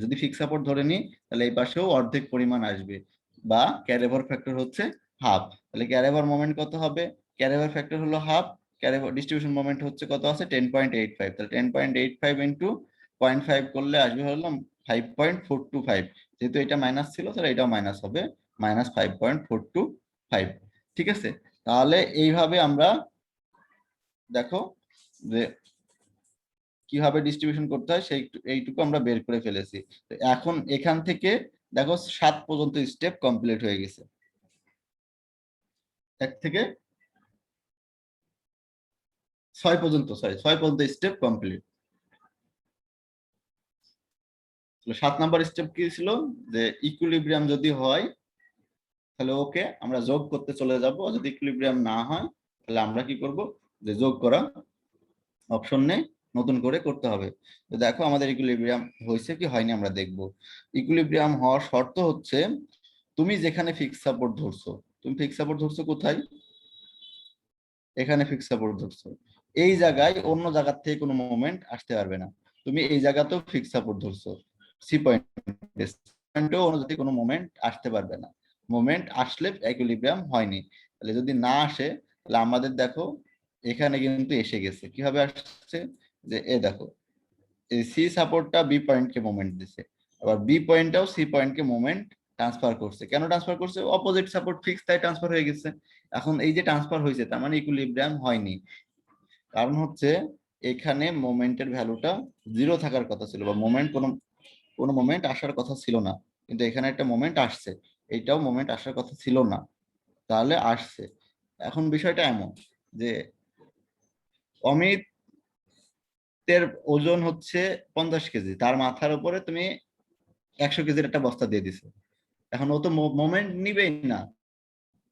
যদি ফিক্স সাপোর্ট ধরে নিই তাহলে এই পাশেও অর্ধেক পরিমাণ আসবে, বা ক্যারিওভার ফ্যাক্টর হচ্ছে হাফ। তাহলে ক্যারিওভার মোমেন্ট কত হবে? ক্যারিওভার ফ্যাক্টর হলো হাফ, ডিস্ট্রিবিউশন মোমেন্ট হচ্ছে কত আছে? 10.85। তাহলে 10.85 ইন্টু 0.5 করলে আসবে হলো 5.425। যেহেতু এটা মাইনাস ছিল তাহলে এটাও মাইনাস হবে, -5.425। ঠিক আছে, তাহলে এইভাবে আমরা দেখো যে কিভাবে ডিস্ট্রিবিউশন করতে হয় সেই এইটুকু আমরা বের করে ফেলেছি। তো এখন এখান থেকে দেখো 7 পর্যন্ত স্টেপ কমপ্লিট হয়ে গেছে, 1 থেকে 6 পর্যন্ত, সরি 6 পর্যন্ত স্টেপ কমপ্লিট। 7 নাম্বার স্টেপ কি ছিল? যে ইকুইলিব্রিয়াম যদি হয় তাহলে ওকে আমরা যোগ করতে চলে যাব, যদি ইকুইলিব্রিয়াম না হয় তাহলে আমরা কি করব? যে যোগ করা অপশন নেই, নতুন করে করতে হবে। তো দেখো আমাদের ইকুইলিব্রিয়াম হয়েছে কি হয়নি আমরা দেখব। ইকুইলিব্রিয়াম হওয়ার শর্ত হচ্ছে তুমি যেখানে ফিক্স সাপোর্ট ধরছো, তুমি ফিক্স সাপোর্ট ধরছো কোথায়? এখানে ফিক্স সাপোর্ট ধরছো, এই জায়গায় অন্য জায়গা থেকে কোনো মুভমেন্ট আসতে পারবে না। তুমি এই জায়গাতেও ফিক্স সাপোর্ট ধরছো, সি পয়েন্টেও অন্য জায়গায় কোনো মুভমেন্ট আসতে পারবে না। মুভমেন্ট আসলে ইকুইলিব্রিয়াম হয়নি। তাহলে যদি না আসে তাহলে আমাদের দেখো এখানে কিন্তু এসে গেছে। কিভাবে আসছে? যে এ দেখো এই সি সাপোর্টটা বি পয়েন্টকে মুভমেন্ট দিছে, আবার বি পয়েন্টটাও সি পয়েন্টকে মুভমেন্ট ট্রান্সফার করছে। কেন ট্রান্সফার করছে? অপোজিট সাপোর্ট ফিক্স, তাই ট্রান্সফার হয়ে গেছে। এখন এই যে ট্রান্সফার হয়েছে তার মানে ইকুইলিব্রিয়াম হয়নি, কারণ হচ্ছে এখানে মোমেন্টের ভ্যালুটা 0 থাকার কথা ছিল, বা মোমেন্ট কোনো কোনো মোমেন্ট আসার কথা ছিল না, কিন্তু এখানে একটা মোমেন্ট আসছে, এইটাও মোমেন্ট আসার কথা ছিল না, তাহলে আসছে। এখন বিষয়টা এমন যে অমিত বস্তার ওজন হচ্ছে 50 কেজি, তার মাথার উপরে তুমি 100 কেজির একটা বস্তা দিয়ে দিছো। এখন ও তো মোমেন্ট নিবেই না,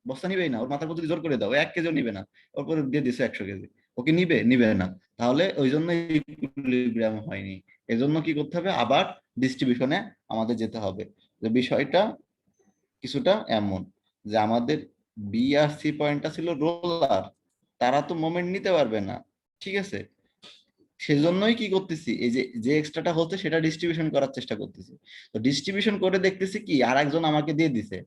বস্তা নিবেই না, ওর মাথার উপর যদি জোর করে দাও ও 1 কেজিও নিবে না, ওর উপরে দিয়ে দিছো 100 কেজি, ওকে নিবে নিবে না। তাহলে ওই জন্য ইকুইলিব্রিয়াম হয়নি। এজন্য কি করতে হবে, আবার ডিস্ট্রিবিউশনে আমাদের যেতে হবে। যে বিষয়টা কিছুটা এমন, যে আমাদের বি আর সি পয়েন্টটা ছিল রোলার, তারা তো মোমেন্ট নিতে পারবে না, ঠিক আছে। সেজন্যই কি করতেছি, এই যে যে এক্সট্রাটা হচ্ছে সেটা ডিস্ট্রিবিউশন করার চেষ্টা করতেছি। তো ডিস্ট্রিবিউশন করে দেখতেছি কি আর একজন আমাকে দিয়ে দিছে,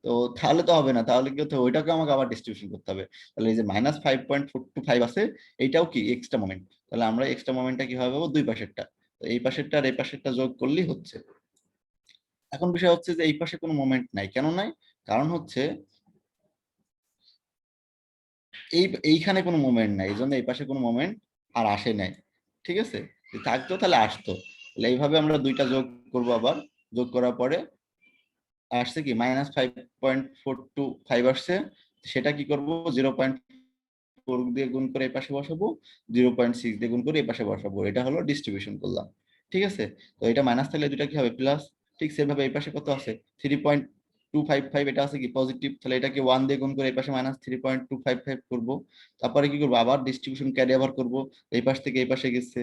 তো তাহলে তো হবে না, তাহলে কি হতে হবে, ওইটাকে আমাকে আবার ডিস্ট্রিবিউশন করতে হবে। তাহলে এই যে -5.425 আছে, এইটাও কি এক্সট্রা মোমেন্ট। তাহলে আমরা এক্সট্রা মোমেন্টটা কিভাবে পাবো, দুই পাশেরটা, তো এই পাশেরটা আর এই পাশেরটা যোগ করলেই হচ্ছে। এখন বিষয় হচ্ছে যে এই পাশে কোনো মোমেন্ট নাই, কেন নাই, কারণ হচ্ছে এইখানে কোনো মোমেন্ট নাই, এই জন্য এই পাশে কোনো মোমেন্ট আর আসে নাই, ঠিক আছে। যদি থাকতো তাহলে আসতো। তাহলে এইভাবে আমরা দুইটা যোগ করব, আবার যোগ করার পরে আসছে কি -5.425 আসছে। সেটা কি করব, 0.4 দিয়ে গুণ করে এই পাশে বসাবো, 0.6 দিয়ে গুণ করে এই পাশে বসাবো, এটা হলো ডিস্ট্রিবিউশন করলাম, ঠিক আছে। তো এটা মাইনাস থাকলে দুইটা কি হবে, প্লাস। ঠিক সেভাবে এই পাশে কত আছে, 3.255, এটা আছে কি পজিটিভ, তাহলে এটাকে 1 দিয়ে গুণ করে এই পাশে -3.255 করবো। তারপরে কি করবো, আবার ডিস্ট্রিবিউশন ক্যারি আবার করবো, এই পাশ থেকে এই পাশে গেছে,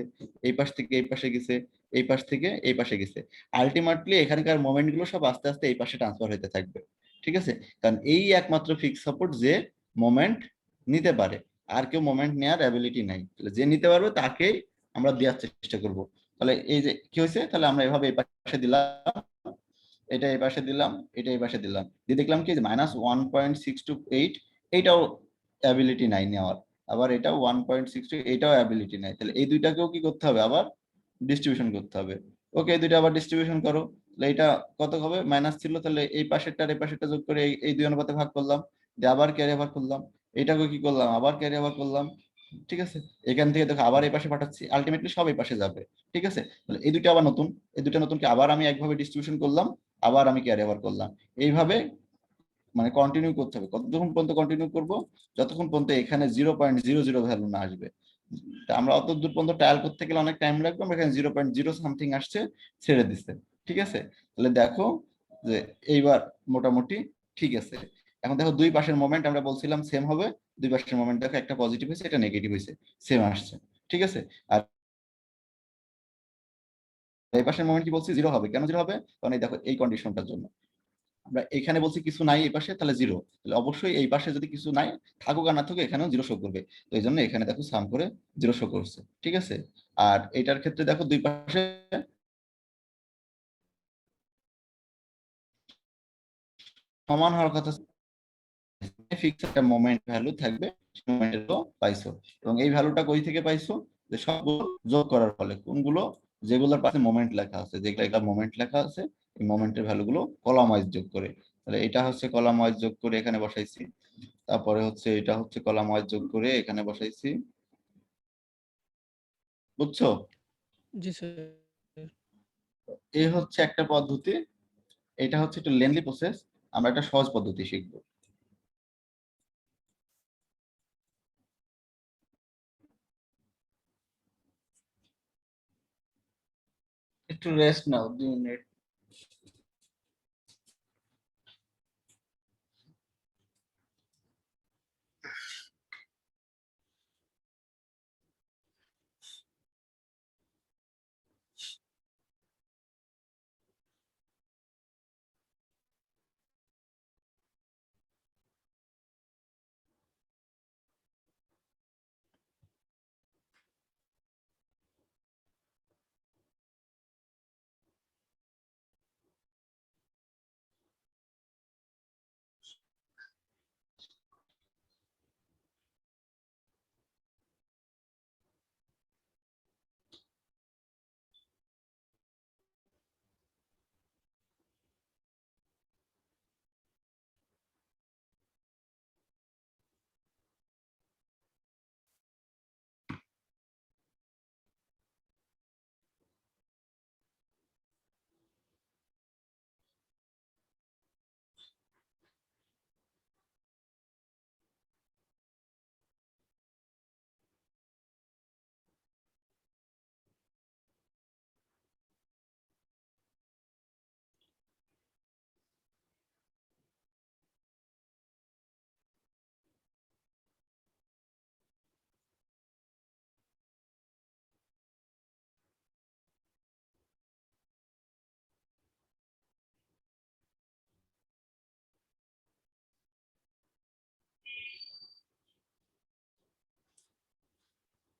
এই পাশ থেকে এই পাশে গেছে, এই পাশ থেকে এই পাশে গেছে। আলটিমেটলি এখানকার মোমেন্ট গুলো সব আস্তে আস্তে এই পাশে ট্রান্সফার হতে থাকবে, ঠিক আছে। কারণ এই একমাত্র ফিক্স সাপোর্ট যে মোমেন্ট নিতে পারে, আর কেউ মোমেন্ট নেওয়ার অ্যাবিলিটি নাই, তাহলে যে নিতে পারবে তাকেই আমরা দেওয়ার চেষ্টা করব। তাহলে এই যে কি হয়েছে, তাহলে আমরা এভাবে এই পাশে দিলাম, এটা এই পাশে দিলাম, এটা এই পাশে দিলাম, দিয়ে দেখলাম কি -1.628, এইটাও অ্যাবিলিটি নাই নেওয়ার, আবার এটাও 1.62, এটাও অ্যাবিলিটি নাই। তাহলে এই দুইটাকেও কি করতে হবে, আবার ডিস্ট্রিবিউশন করতে হবে। ওকে, এই দুইটা আবার ডিস্ট্রিবিউশন করো। তাহলে এটা কত হবে, মাইনাস ছিল, তাহলে এই পাশেরটা আর এই পাশেরটা যোগ করে এই দুই অনুপাতে ভাগ করলাম, দিয়ে আবার ক্যারি ওভার করলাম, এটাকে কি করলাম, আবার ক্যারি ওভার করলাম, ঠিক আছে। এখান থেকে দেখো আবার এই পাশে পাঠাচ্ছি, আলটিমেটলি সব এই পাশে যাবে, ঠিক আছে। তাহলে এই দুইটা আবার নতুন, এই দুইটা নতুনকে আবার আমি একভাবে ডিস্ট্রিবিউশন করলাম, আবার আমি ক্যারি ওভার করলাম, এইভাবে মানে কন্টিনিউ করতে হবে। কতক্ষণ পর্যন্ত কন্টিনিউ করব, যতক্ষণ পর্যন্ত এখানে 0.00 ভ্যালু না আসবে। তা আমরা অত দূর পর্যন্ত ট্রায়াল করতে গেলে অনেক টাইম লাগবে, আমরা এখানে 0.0 সামথিং আসছে, ছেড়ে দিচ্ছে, ঠিক আছে। তাহলে দেখো যে এইবার মোটামুটি ঠিক আছে। এখন দেখো দুই পাশের মোমেন্ট আমরা বলছিলাম সেম হবে, দুই পাশের মোমেন্ট দেখো একটা পজিটিভ হয়েছে, এটা নেগেটিভ হয়েছে, সেম আসছে, ঠিক আছে। আর এই পাশের মোমেন্ট কি বলছি, জিরো হবে, কেন জিরো হবে, কারণ এই দেখো এই কন্ডিশনটার জন্য আমরা এখানে বলছি কিছু নাই এই পাশে, তাহলে জিরো, তাহলে অবশ্যই এই পাশে যদি কিছু নাই, থাকুক আর না থাকুক এখানেও জিরো শো করবে। তো এই জন্য এখানে দেখো সাম করে জিরো শো করছে, ঠিক আছে। আর এটার ক্ষেত্রে দেখো দুই পাশে সমান হওয়ার কথা, ফিক্স একটা মোমেন্ট ভ্যালু থাকবে, মোমেন্টও পাইছো। এবং এই ভ্যালুটা কই থেকে পাইছো, যে সবগুলো যোগ করার ফলে, কোনগুলো, যেগুলোর পাশে মোমেন্ট লেখা আছে, যেগুলো এগুলা মোমেন্ট লেখা আছে, এই মোমেন্টের ভ্যালুগুলো কলাম ওয়াইজ যোগ করে। তাহলে এটা হচ্ছে কলাম ওয়াইজ যোগ করে এখানে বসাইছি, তারপরে হচ্ছে এটা হচ্ছে কলাম ওয়াইজ যোগ করে এখানে বসাইছি, বুঝছো। জি স্যার। এই হচ্ছে একটা পদ্ধতি, এটা হচ্ছে একটু লেন্থি প্রসেস, আমরা একটা সহজ পদ্ধতি শিখবো। একটু রেস্ট নাও 2 মিনিট।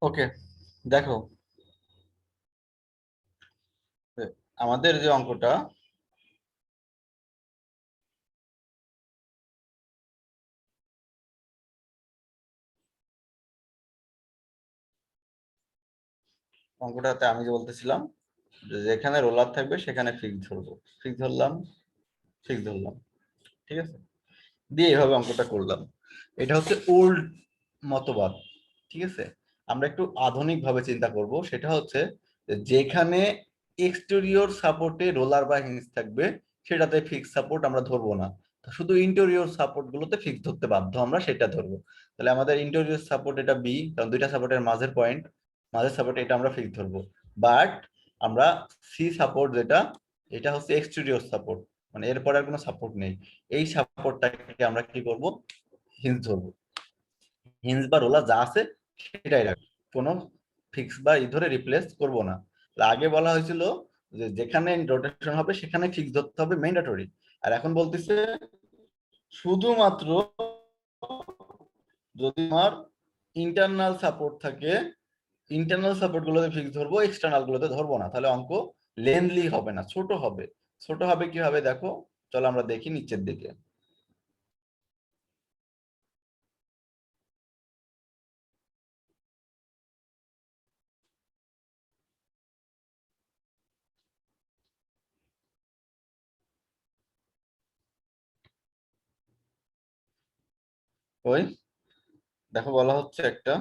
ওকে, দেখো আমাদের যে অঙ্কটা অঙ্কটাতে আমি যে বলতেছিলাম যে যেখানে রোলার থাকবে সেখানে ফিক্স ধরবো, ফিক্স ধরলাম, ফিক্স ধরলাম, ঠিক আছে, দিয়ে এভাবে অঙ্কটা করলাম। এটা হচ্ছে ওল্ড মতবাদ, ঠিক আছে। আমরা একটু আধুনিক ভাবে চিন্তা করব, সেটা হচ্ছে যে যেখানে এক্সটেরিয়র সাপোর্টে রোলার বা হিঞ্জ থাকবে সেটাতে ফিক্স সাপোর্ট আমরা ধরবো না, শুধু ইন্টেরিয়র সাপোর্ট গুলোতে ফিক্স ধরতে বাধ্য আমরা, সেটা ধরবো। তাহলে আমাদের ইন্টেরিয়র সাপোর্ট এটা বি, কারণ দুইটা সাপোর্টের মাঝের পয়েন্ট, মাঝের সাপোর্ট, এটা আমরা ফিক্স ধরবো। বাট আমরা সি সাপোর্ট যেটা, এটা হচ্ছে এক্সটেরিয়র সাপোর্ট, মানে এরপর আর কোনো সাপোর্ট নেই, এই সাপোর্টটাকে আমরা কি করব, হিঞ্জ ধরবো। হিঞ্জ বা রোলার যা আছে সেটাই রাখবো, কোনো ফিক্স বা ধরে রিপ্লেস করব না। আগে বলা হয়েছিল যে যেখানে রোটেশন হবে সেখানে ফিক্স ধরতে হবে, ম্যান্ডেটরি। আর এখন বলতেছে শুধুমাত্র যদি আমার ইন্টারনাল সাপোর্ট থাকে, ইন্টারনাল সাপোর্ট গুলোতে ফিক্স ধরবো, এক্সটার্নাল গুলোতে ধরবো না, তাহলে অঙ্ক লেন্থলি হবে না, ছোট হবে। ছোট হবে কি হবে দেখো, চলো আমরা দেখি নিচের দিকে। ওই দেখো বলা হচ্ছে একটা,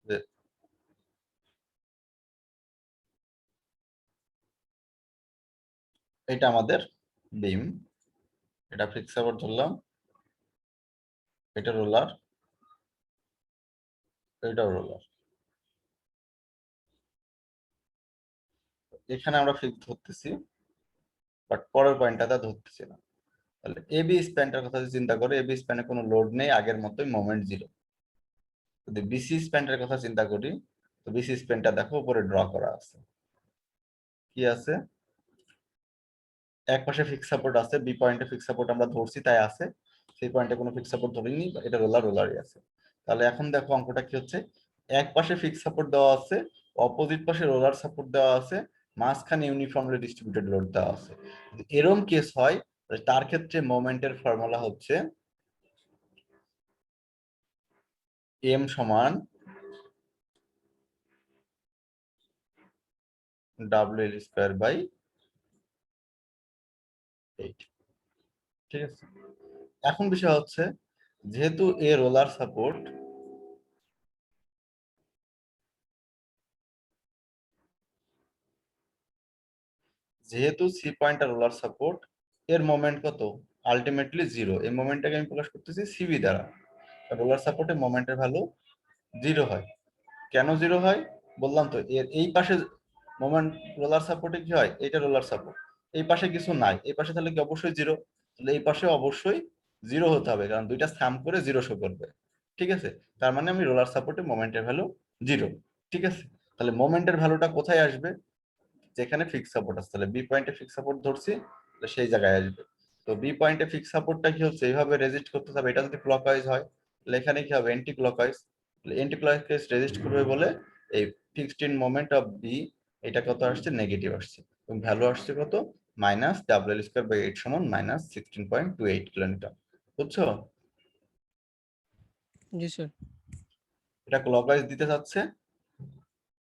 যে এটা আমাদের বিম, এটা ফিক্স সাপোর্ট ধরলাম, এটা রোলার, এটা রোলার, এখানে আমরা ফিক্স ধরতেছি, বাট পরের পয়েন্টটাতে ধরতেছি না। তাহলে এবি স্প্যানটার কথা যদি চিন্তা করে, এবি স্প্যানে কোনো লোড নেই, আগের মতোই মোমেন্ট জিরো। যদি বিসি স্প্যানের কথা চিন্তা করি, তো বিসি স্প্যানটা দেখো উপরে ড্র করা আছে, কি আছে, এক পাশে ফিক্স সাপোর্ট আছে, বি পয়েন্টে ফিক্স সাপোর্ট আমরা ধরছি তাই আছে, সেই পয়েন্টে কোনো ফিক্স সাপোর্ট ধরিনি, এটা রোলার, রোলারই আছে। তাহলে এখন দেখো অঙ্কটা কি হচ্ছে, এক পাশে ফিক্স সাপোর্ট দেওয়া আছে, অপোজিট পাশে রোলার সাপোর্ট দেওয়া আছে, মাঝখানে ইউনিফর্মলি ডিস্ট্রিবিউটেড লোড দেওয়া আছে। যদি এরকম কেস হয় তার ক্ষেত্রে মোমেন্টের ফর্মুলা হচ্ছে এম সমান ডাব্লিউ এল স্কোয়ার বাই 8, ঠিক আছে। এখন বিষয় হচ্ছে যেহেতু এ রোলার সাপোর্ট, যেহেতু সি পয়েন্ট আর রোলার সাপোর্ট, এর মোমেন্ট কত, আলটিমেটলি জিরো। এই মোমেন্টটাকে আমি প্রকাশ করতেছি সিবি দ্বারা, রোলার সাপোর্টে মোমেন্টের ভ্যালু জিরো হয়। কেন জিরো হয় বললাম তো, এর এই পাশে মোমেন্ট, রোলার সাপোর্টে কি হয়, এটা রোলার সাপোর্ট, এই পাশে কিছু নাই, এই পাশে তাহলে কি অবশ্যই জিরো, তাহলে এই পাশে অবশ্যই জিরো হতে হবে, কারণ দুইটা সাম করে জিরো শো করবে, ঠিক আছে। তার মানে আমি রোলার সাপোর্টে মোমেন্টের ভ্যালু জিরো, ঠিক আছে। তাহলে মোমেন্টের ভ্যালুটা কোথায় আসবে, যেখানে ফিক্স সাপোর্ট আছে, তাহলে বি পয়েন্টে ফিক্স সাপোর্ট ধরছি, তাহলে সেই জায়গায় আসবে। তো বি পয়েন্টে ফিক্স সাপোর্টটা কি হচ্ছে, এইভাবে রেজিস্ট করতে হবে, এটা যদি ক্লকওয়াইজ হয় তাহলে এখানে কি হবে, anticlockwise, anticlockwise resist করবে বলে এই fixed end moment of B, এটা কত আসছে, নেগেটিভ আসছে, এবং ভ্যালু আসছে কত, minus W L square by 8 সমান মাইনাস 16.28 কিলোমিটার, বুঝছো। জি স্যার। এটা ক্লকওয়াইজ দিতে যাচ্ছে,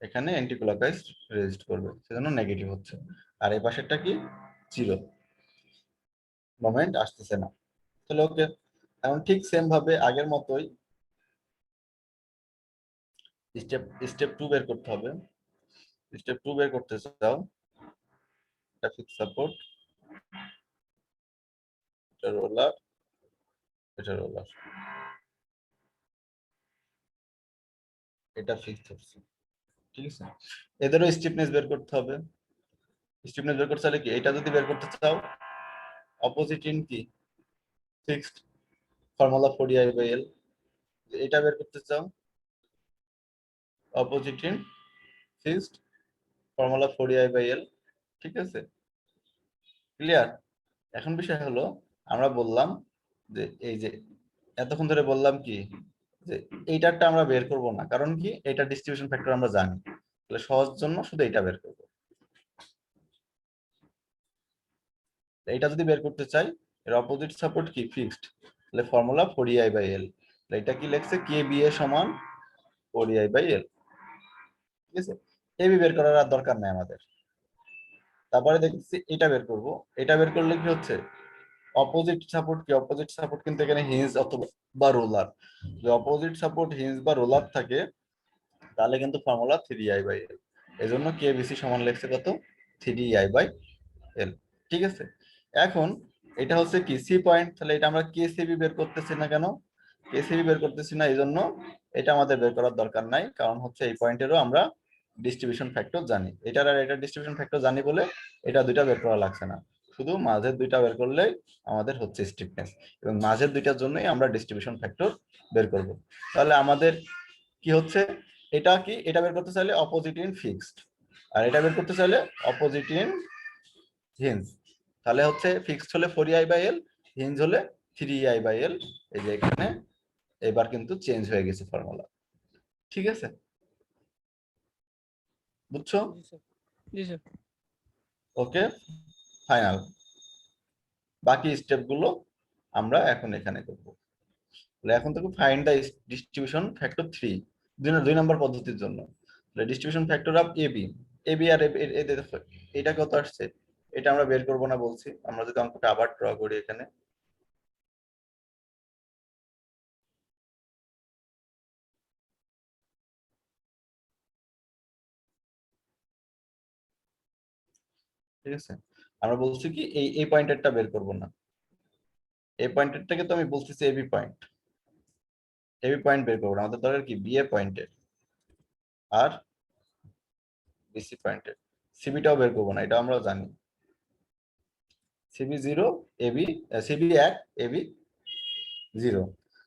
এখানে অ্যান্টি ক্লকওয়াইজ রেজিস্ট করবে, সেজন্য নেগেটিভ হচ্ছে। আর এই পাশেরটা কি, জিরো, মোমেন্ট আসতেছে না। তাহলে ওকে, এখন ঠিক সেম ভাবে আগের মতোই স্টেপ স্টেপ 2 বের করতে হবে। স্টেপ 2 বের করতে চাও, এটা ফিক্স সাপোর্ট, এটা রোলার, এটা রোলার, এটা ফিক্স হচ্ছে, ঠিক আছে। এদেরও স্টিফনেস বের করতে হবে। স্টিফনেস বের করতে চাইলে কি, এটা যদি বের করতে চাও, অপোজিট ইন কি, fixed, formula 4i by L. এটা বের করতে চাও, opposite end fixed, formula 4i by L, ঠিক আছে, ক্লিয়ার। এখন বিষয় হলো, আমরা বললাম যে এই যে এতক্ষণ ধরে বললাম কি যে এইটারটা আমরা বের করব না, কারণ কি এটা ডিস্ট্রিবিউশন ফ্যাক্টর আমরা জানি, তাহলে সহজ জন্য শুধু এটা বের করব। এটা যদি বের করতে চাই, এর অপোজিট সাপোর্ট কি ফিক্সড, তাহলে ফর্মুলা 4ei/l, এটা কি লিখছে কে বি এ সমান 4ei/l, ঠিক আছে। এবি বের করার আর দরকার নাই আমাদের। তারপরে দেখছি এটা বের করব, এটা বের করলে কি হচ্ছে অপোজিট সাপোর্ট কি, অপোজিট সাপোর্ট কিন্তু এখানে হিঞ্জ অথবা বা রোলার, যদি অপোজিট সাপোর্ট হিঞ্জ বা রোলার থাকে তাহলে কিন্তু ফর্মুলা 3i/l, এজন্য কেবিসি সমান লিখছে কত 3i/l, ঠিক আছে। এখন এটা হচ্ছে কি সি পয়েন্ট, তাহলে এটা আমরা কেসিবি বের করতেছি না কেন, কেসিবি বের করতেছি না এই জন্য এটা আমাদের বের করার দরকার নাই, কারণ হচ্ছে এই পয়েন্টেরও আমরা ডিস্ট্রিবিউশন ফ্যাক্টর জানি, এটার আর এটা ডিস্ট্রিবিউশন ফ্যাক্টর জানি বলে এটা দুইটা বের করা লাগছে না, শুধু মাঝের দুইটা বের করলেই আমাদের হচ্ছে স্টিফনেস, এবং মাঝের দুইটার জন্যই আমরা ডিস্ট্রিবিউশন ফ্যাক্টর বের করব। তাহলে আমাদের কি হচ্ছে, এটা কি এটা বের করতে চাইলে অপোজিট ইন ফিক্সড, আর এটা বের করতে চাইলে অপোজিট ইন হিঞ্জ, তাহলে হচ্ছে ফিক্সড হলে 4ei/l, হিঞ্জ হলে 3ei/l, এই যে এখানে এবার কিন্তু চেঞ্জ হয়ে গেছে ফর্মুলা, ঠিক আছে, বুঝছো? জি স্যার। জি স্যার। ওকে, ফাইনাল। বাকি স্টেপ গুলো আমরা এখন এখানে করব। তাহলে এখন থেকে ফাইন্ড দা ডিস্ট্রিবিউশন ফ্যাক্টর 3, দুই নম্বর পদ্ধতির জন্য। তাহলে distribution factor of AB, AB আর এটা কত আসছে, এটা আমরা বের করব না বলছি, আমরা যদি অঙ্কটা আবার ড্র করি এখানে, ঠিক আছে। আমরা বলছি কি এই পয়েন্টারটা বের করব না, এই পয়েন্টারটাকে তো আমি বলতেছি এবি পয়েন্ট, এবি পয়েন্ট বের করবো না, আমাদের দরকার কি বিএ পয়েন্টের আর বিসি পয়েন্টের, সিবিটাও বের করবো না, এটা আমরাও জানি সিবি 0 এবি, সিবি 1 এবি 0,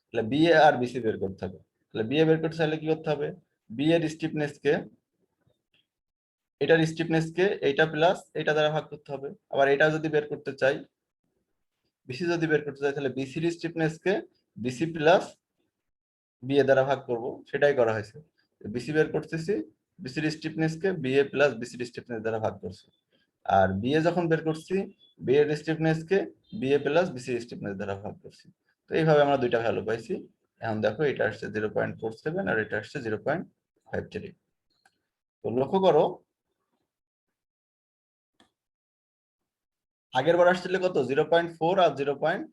তাহলে বিএ আর বিসি বের করতে হবে। তাহলে বিএ বের করতে চাইলে কি করতে হবে, বি এর স্টিফনেসকে, এটার স্টিফনেসকে এইটা প্লাস এটা দ্বারা ভাগ করতে হবে, আবার এটা যদি বের করতে চাই, বিসি যদি বের করতে চাই তাহলে বিসির স্টিফনেসকে বিসি প্লাস বিএ দ্বারা ভাগ করব, সেটাই করা হয়েছে, বিসি বের করতেছি, বিসির স্টিফনেসকে বিএ প্লাস বিসির স্টিফনেস দ্বারা ভাগ করছি, আর বিএ যখন বের করছি বি এর স্টিফনেসকে বিএ প্লাস বিসি স্টিফনেস দ্বারা ভাগ করছি, তো এইভাবে আমরা দুইটা ভ্যালু পাইছি। এখন দেখো এটা আসছে 0.47 আর এটা আসছে 0.53। তো লক্ষ্য করো আগের বার আসছিল কত 0.4 আর 0.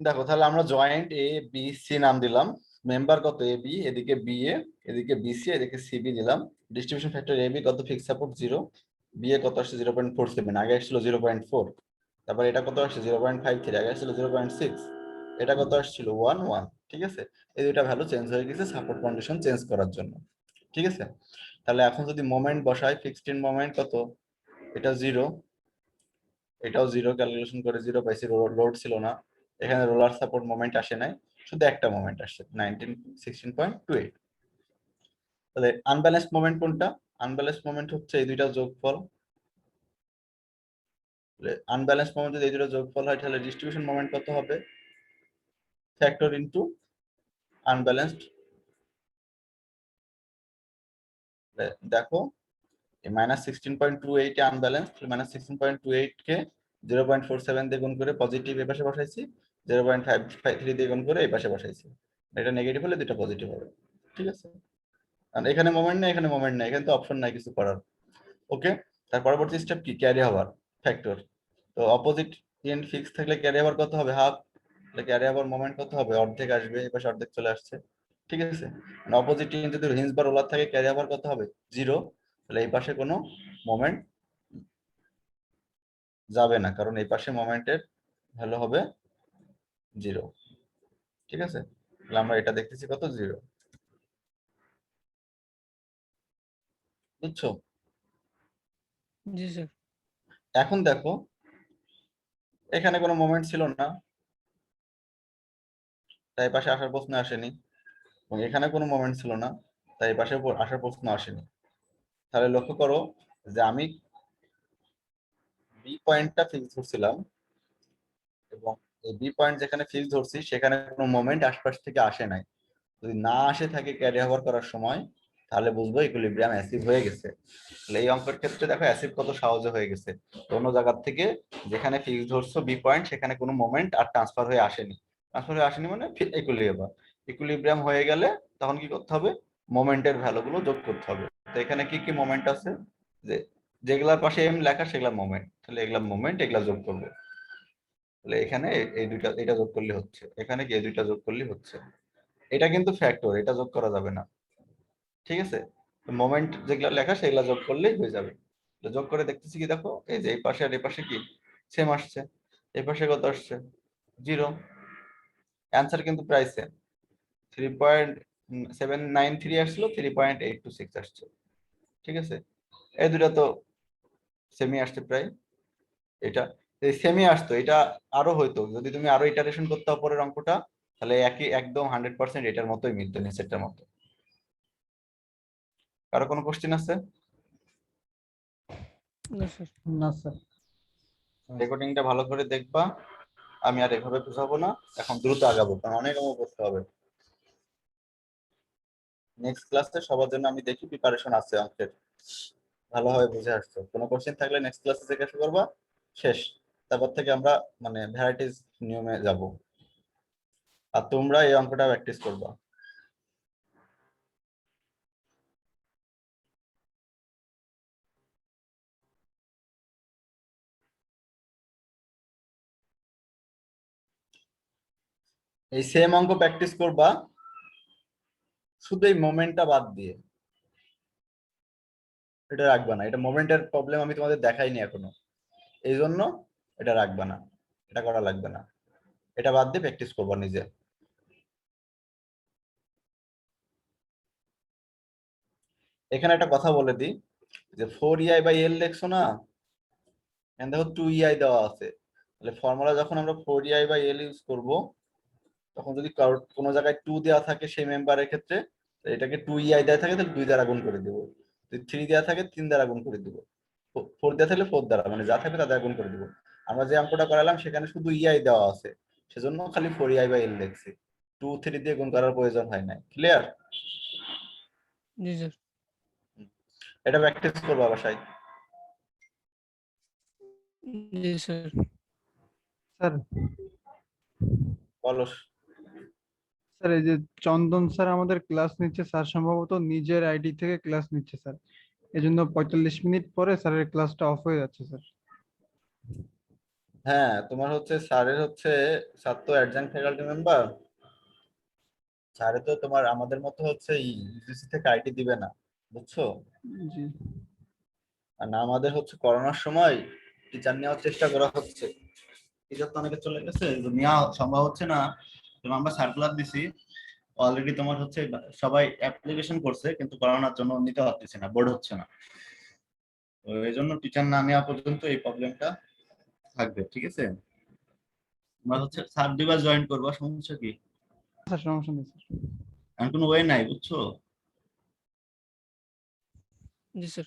দেখো তাহলে আমরা জয়েন্ট এ বি সি নাম দিলাম, মেম্বার কত এ বি, এদিকে বি এ, এদিকে বিসি, এদিকে সিবি দিলাম, ডিস্ট্রিবিউশন ফ্যাক্টর এ বি কত ফিক্স সাপোর্ট 0, বি এ কত আসছে 0.47, আগে আসছিল 0.4, তারপর এটা কত আসছে 0.53, আগে আসছিল 0.6, এটা কত আসছিল 1 ঠিক আছে। এই দুইটা ভ্যালু চেঞ্জ হয়ে গেছে সাপোর্ট কন্ডিশন চেঞ্জ করার জন্য, ঠিক আছে। তাহলে এখন যদি মোমেন্ট বসাই, ফিক্সড ইন মোমেন্ট কত, এটা 0, এটাও 0, ক্যালকুলেশন করে 0 পাইছি, লোড ছিল না, এখানে রোলার সাপোর্ট মোমেন্ট আসে নাই, শুধু একটা মোমেন্ট আসছে 16.28। তাহলে আনব্যালেন্সড মোমেন্ট কোনটা, আনব্যালেন্সড মোমেন্ট হচ্ছে এই দুইটা যোগফল, আনব্যালেন্সড মোমেন্ট যদি এই দুটো যোগফল হয় তাহলে ডিস্ট্রিবিউশন মোমেন্ট কত হবে, ফ্যাক্টর ইনটু আনব্যালেন্সড। দেখো -16.28 এ আনব্যালেন্স, -16.28 কে 0.47 দিয়ে গুণ করে পজিটিভ এই পাশে বসাইছি, 0.553 দিয়ে গুণ করে এই পাশে বসাইছি, এটা নেগেটিভ হলে দুটো পজিটিভ হবে, ঠিক আছে। আর এখানে মোমেন্ট নেই, এখানে মোমেন্ট নাই, এখানে তো অপশন নাই কিছু করার। ওকে, তার পরবর্তী স্টেপ কি, ক্যারি হওয়ার ফ্যাক্টর। তো অপোজিট এন্ড ফিক্স থাকলে ক্যারি হওয়ার কত হবে হাফ, তাহলে ক্যারি হওয়ার মোমেন্ট কত হবে, অর্ধেক আসবে, এই পাশে অর্ধেক চলে আসছে, ঠিক আছে। মানে অপোজিট এন্ড যদি হিঞ্জ বা রোলার থাকে ক্যারি হওয়ার কত হবে 0, তাহলে এই পাশে কোনো মোমেন্ট যাবে না, কারণ এই পাশে মোমেন্টের ভ্যালু হবে 0, ঠিক আছে। তাহলে আমরা এটা দেখতেছি কত 0, বুঝছো? জি স্যার। এখন দেখো এখানে কোনো মোমেন্ট ছিল না, তাই পাশে আসার প্রশ্ন আসেনি, এবং এখানে কোনো মোমেন্ট ছিল না, তাই পাশে আসার প্রশ্ন আসেনি। তাহলে লক্ষ্য করো যে আমি বি পয়েন্টটা ফিক্স ধরছিলাম, এবং এই বি পয়েন্ট যেখানে ফিক্স ধরছি সেখানে কোনো মোমেন্ট আশপাশ থেকে আসে নাই। যদি না আসে থাকে ক্যারি ওভার করার সময়, তাহলে বুঝবো ইকুইলিব্রিয়াম অ্যাসিড হয়ে গেছে। তাহলে এই অঙ্কের ক্ষেত্রে দেখো অ্যাসিড কত সহজে হয়ে গেছে। অন্য জায়গা থেকে যেখানে ফিক্স ধরছো বি পয়েন্ট, সেখানে কোনো মোমেন্ট আর ট্রান্সফার হয়ে আসেনি। ট্রান্সফার হয়ে আসেনি মানে ইকুইলিব্রিয়াম হয়ে গেলে তখন কি করতে হবে, মোমেন্টের ভ্যালুগুলো যোগ করতে হবে। তো এখানে কি কি মোমেন্ট আছে, যে যেগুলার পাশে এম লেখা সেগুলা মোমেন্ট, তাহলে এগুলা মোমেন্ট, এগুলা যোগ করবো। তাহলে এখানে এই দুইটা, এটা যোগ করলে হচ্ছে, এখানে কি এই দুইটা যোগ করলে হচ্ছে। এটা কিন্তু ফ্যাক্টর, এটা যোগ করা যাবে না, ঠিক আছে। মোমেন্ট যেগুলো লেখা সেগুলো যোগ করলেই হয়ে যাবে। তো যোগ করে দেখতেছি কি, দেখো এই যে এই পাশে আর এই পাশে কি সেম আসছে, এই পাশে কত আসছে 0। অ্যান্সার কিন্তু প্রায় সেম, 3.793 আসলো, 3.826 আসছে, ঠিক আছে। এই দুটো তো সেমি আসছে প্রায়। এটা এই সেমি আসতো, এটা আরো হয়তো যদি তুমি আরো ইটারেশন করতে পরের অঙ্কটা, তাহলে একই একদম 100% এটার মতোই মিলতো, নিচেরটার মতো। কারো কোনো কোশ্চেন আছে? No, sir. না স্যার। রেকর্ডিংটা ভালো করে দেখবা, আমি আর এভাবে বুঝাবো না, এখন দ্রুত আগাবো কারণ অনেক অঙ্ক করতে হবে। নেক্সট ক্লাসে সবার জন্য আমি দেখি প্রিপারেশন আছে অঙ্কের, ভালোভাবে বুঝে আসছো। কোনো কোশ্চেন থাকলে নেক্সট ক্লাসে জিজ্ঞাসা করবা, শেষ। তারপর থেকে আমরা মানে ভ্যারাইটিস নিয়মে যাব, আর তোমরা এই অঙ্কটা প্র্যাকটিস করবা। এই সেম অঙ্ক প্র্যাকটিস করবা, শুধু এই মোমেন্টটা বাদ দিয়ে। এটা রাখবা না, এটা মোমেন্টের প্রবলেম আমি তোমাদের দেখাইনি এখনো, এই জন্য এটা রাখবা না, এটা করা লাগবে না। এটা বাদ দিয়ে প্র্যাকটিস করবা নিজে। এখানে একটা কথা বলে দিই, যে 4EI/L দেখছো না, এখানে দেখো 2EI দেওয়া আছে। তাহলে ফর্মুলা যখন আমরা 4EI/L ইউজ করব, তখন যদি কোনো জায়গায় 2 দেওয়া থাকে সেই মেম্বারের ক্ষেত্রে, এটাকে 2EI দেওয়া থাকে তাহলে 2 দ্বারা গুণ করে দেবো, যদি 3 দেওয়া থাকে 3 দ্বারা গুণ করে দেবো, 4 দেওয়া থাকলে 4 দ্বারা, মানে যা থাকবে তা দ্বারা গুণ করে দেবো। আমরা যে অঙ্কটা করালাম সেখানে শুধু EI দেওয়া আছে, সেজন্য খালি 4EI/L দেখছি, 2 3 দিয়ে গুণ করার প্রয়োজন হয় না। ক্লিয়ার? Yes, sir. এটা প্র্যাকটিস করবা বাসায়। Yes, sir. স্যার বলো। স্যার এই যে চন্দন স্যার আমাদের ক্লাস নিচ্ছে, স্যার সম্ভবত নিজের আইডি থেকে ক্লাস নিচ্ছে স্যার, এজন্য 45 মিনিট পরে স্যারের ক্লাসটা অফ হয়ে যাচ্ছে স্যার। হ্যাঁ, তোমার হচ্ছে স্যারের হচ্ছে, স্যার তো অ্যাডজাঙ্ক ফ্যাকাল্টি মেম্বার, স্যারে তো তোমার আমাদের মতো হচ্ছে ইউজিসি থেকে আইটি দিবে না, বুঝছো। জি আর না, আমাদের হচ্ছে করোনার সময় টিচার নেওয়ার চেষ্টা করা হচ্ছে, টিচার তো অনেকে চলে গেছে, নেওয়া সম্ভব হচ্ছে না। তোমার আমরা সার্কুলার দিছি অলরেডি, তোমার হচ্ছে সবাই অ্যাপ্লিকেশন করছে, কিন্তু করোনার জন্য নিতে পারতেছে না, বোর্ড হচ্ছে না। তো এই জন্য টিচার না নেওয়া পর্যন্ত এই প্রবলেমটা থাকবে, ঠিক আছে। আমরা হচ্ছে সাব ডিভাইস জয়েন করবো, সমস্যা কি? স্যার সমস্যা নেই স্যার। আর কোনো ওয়ে নাই, বুঝছো। Yes, sir.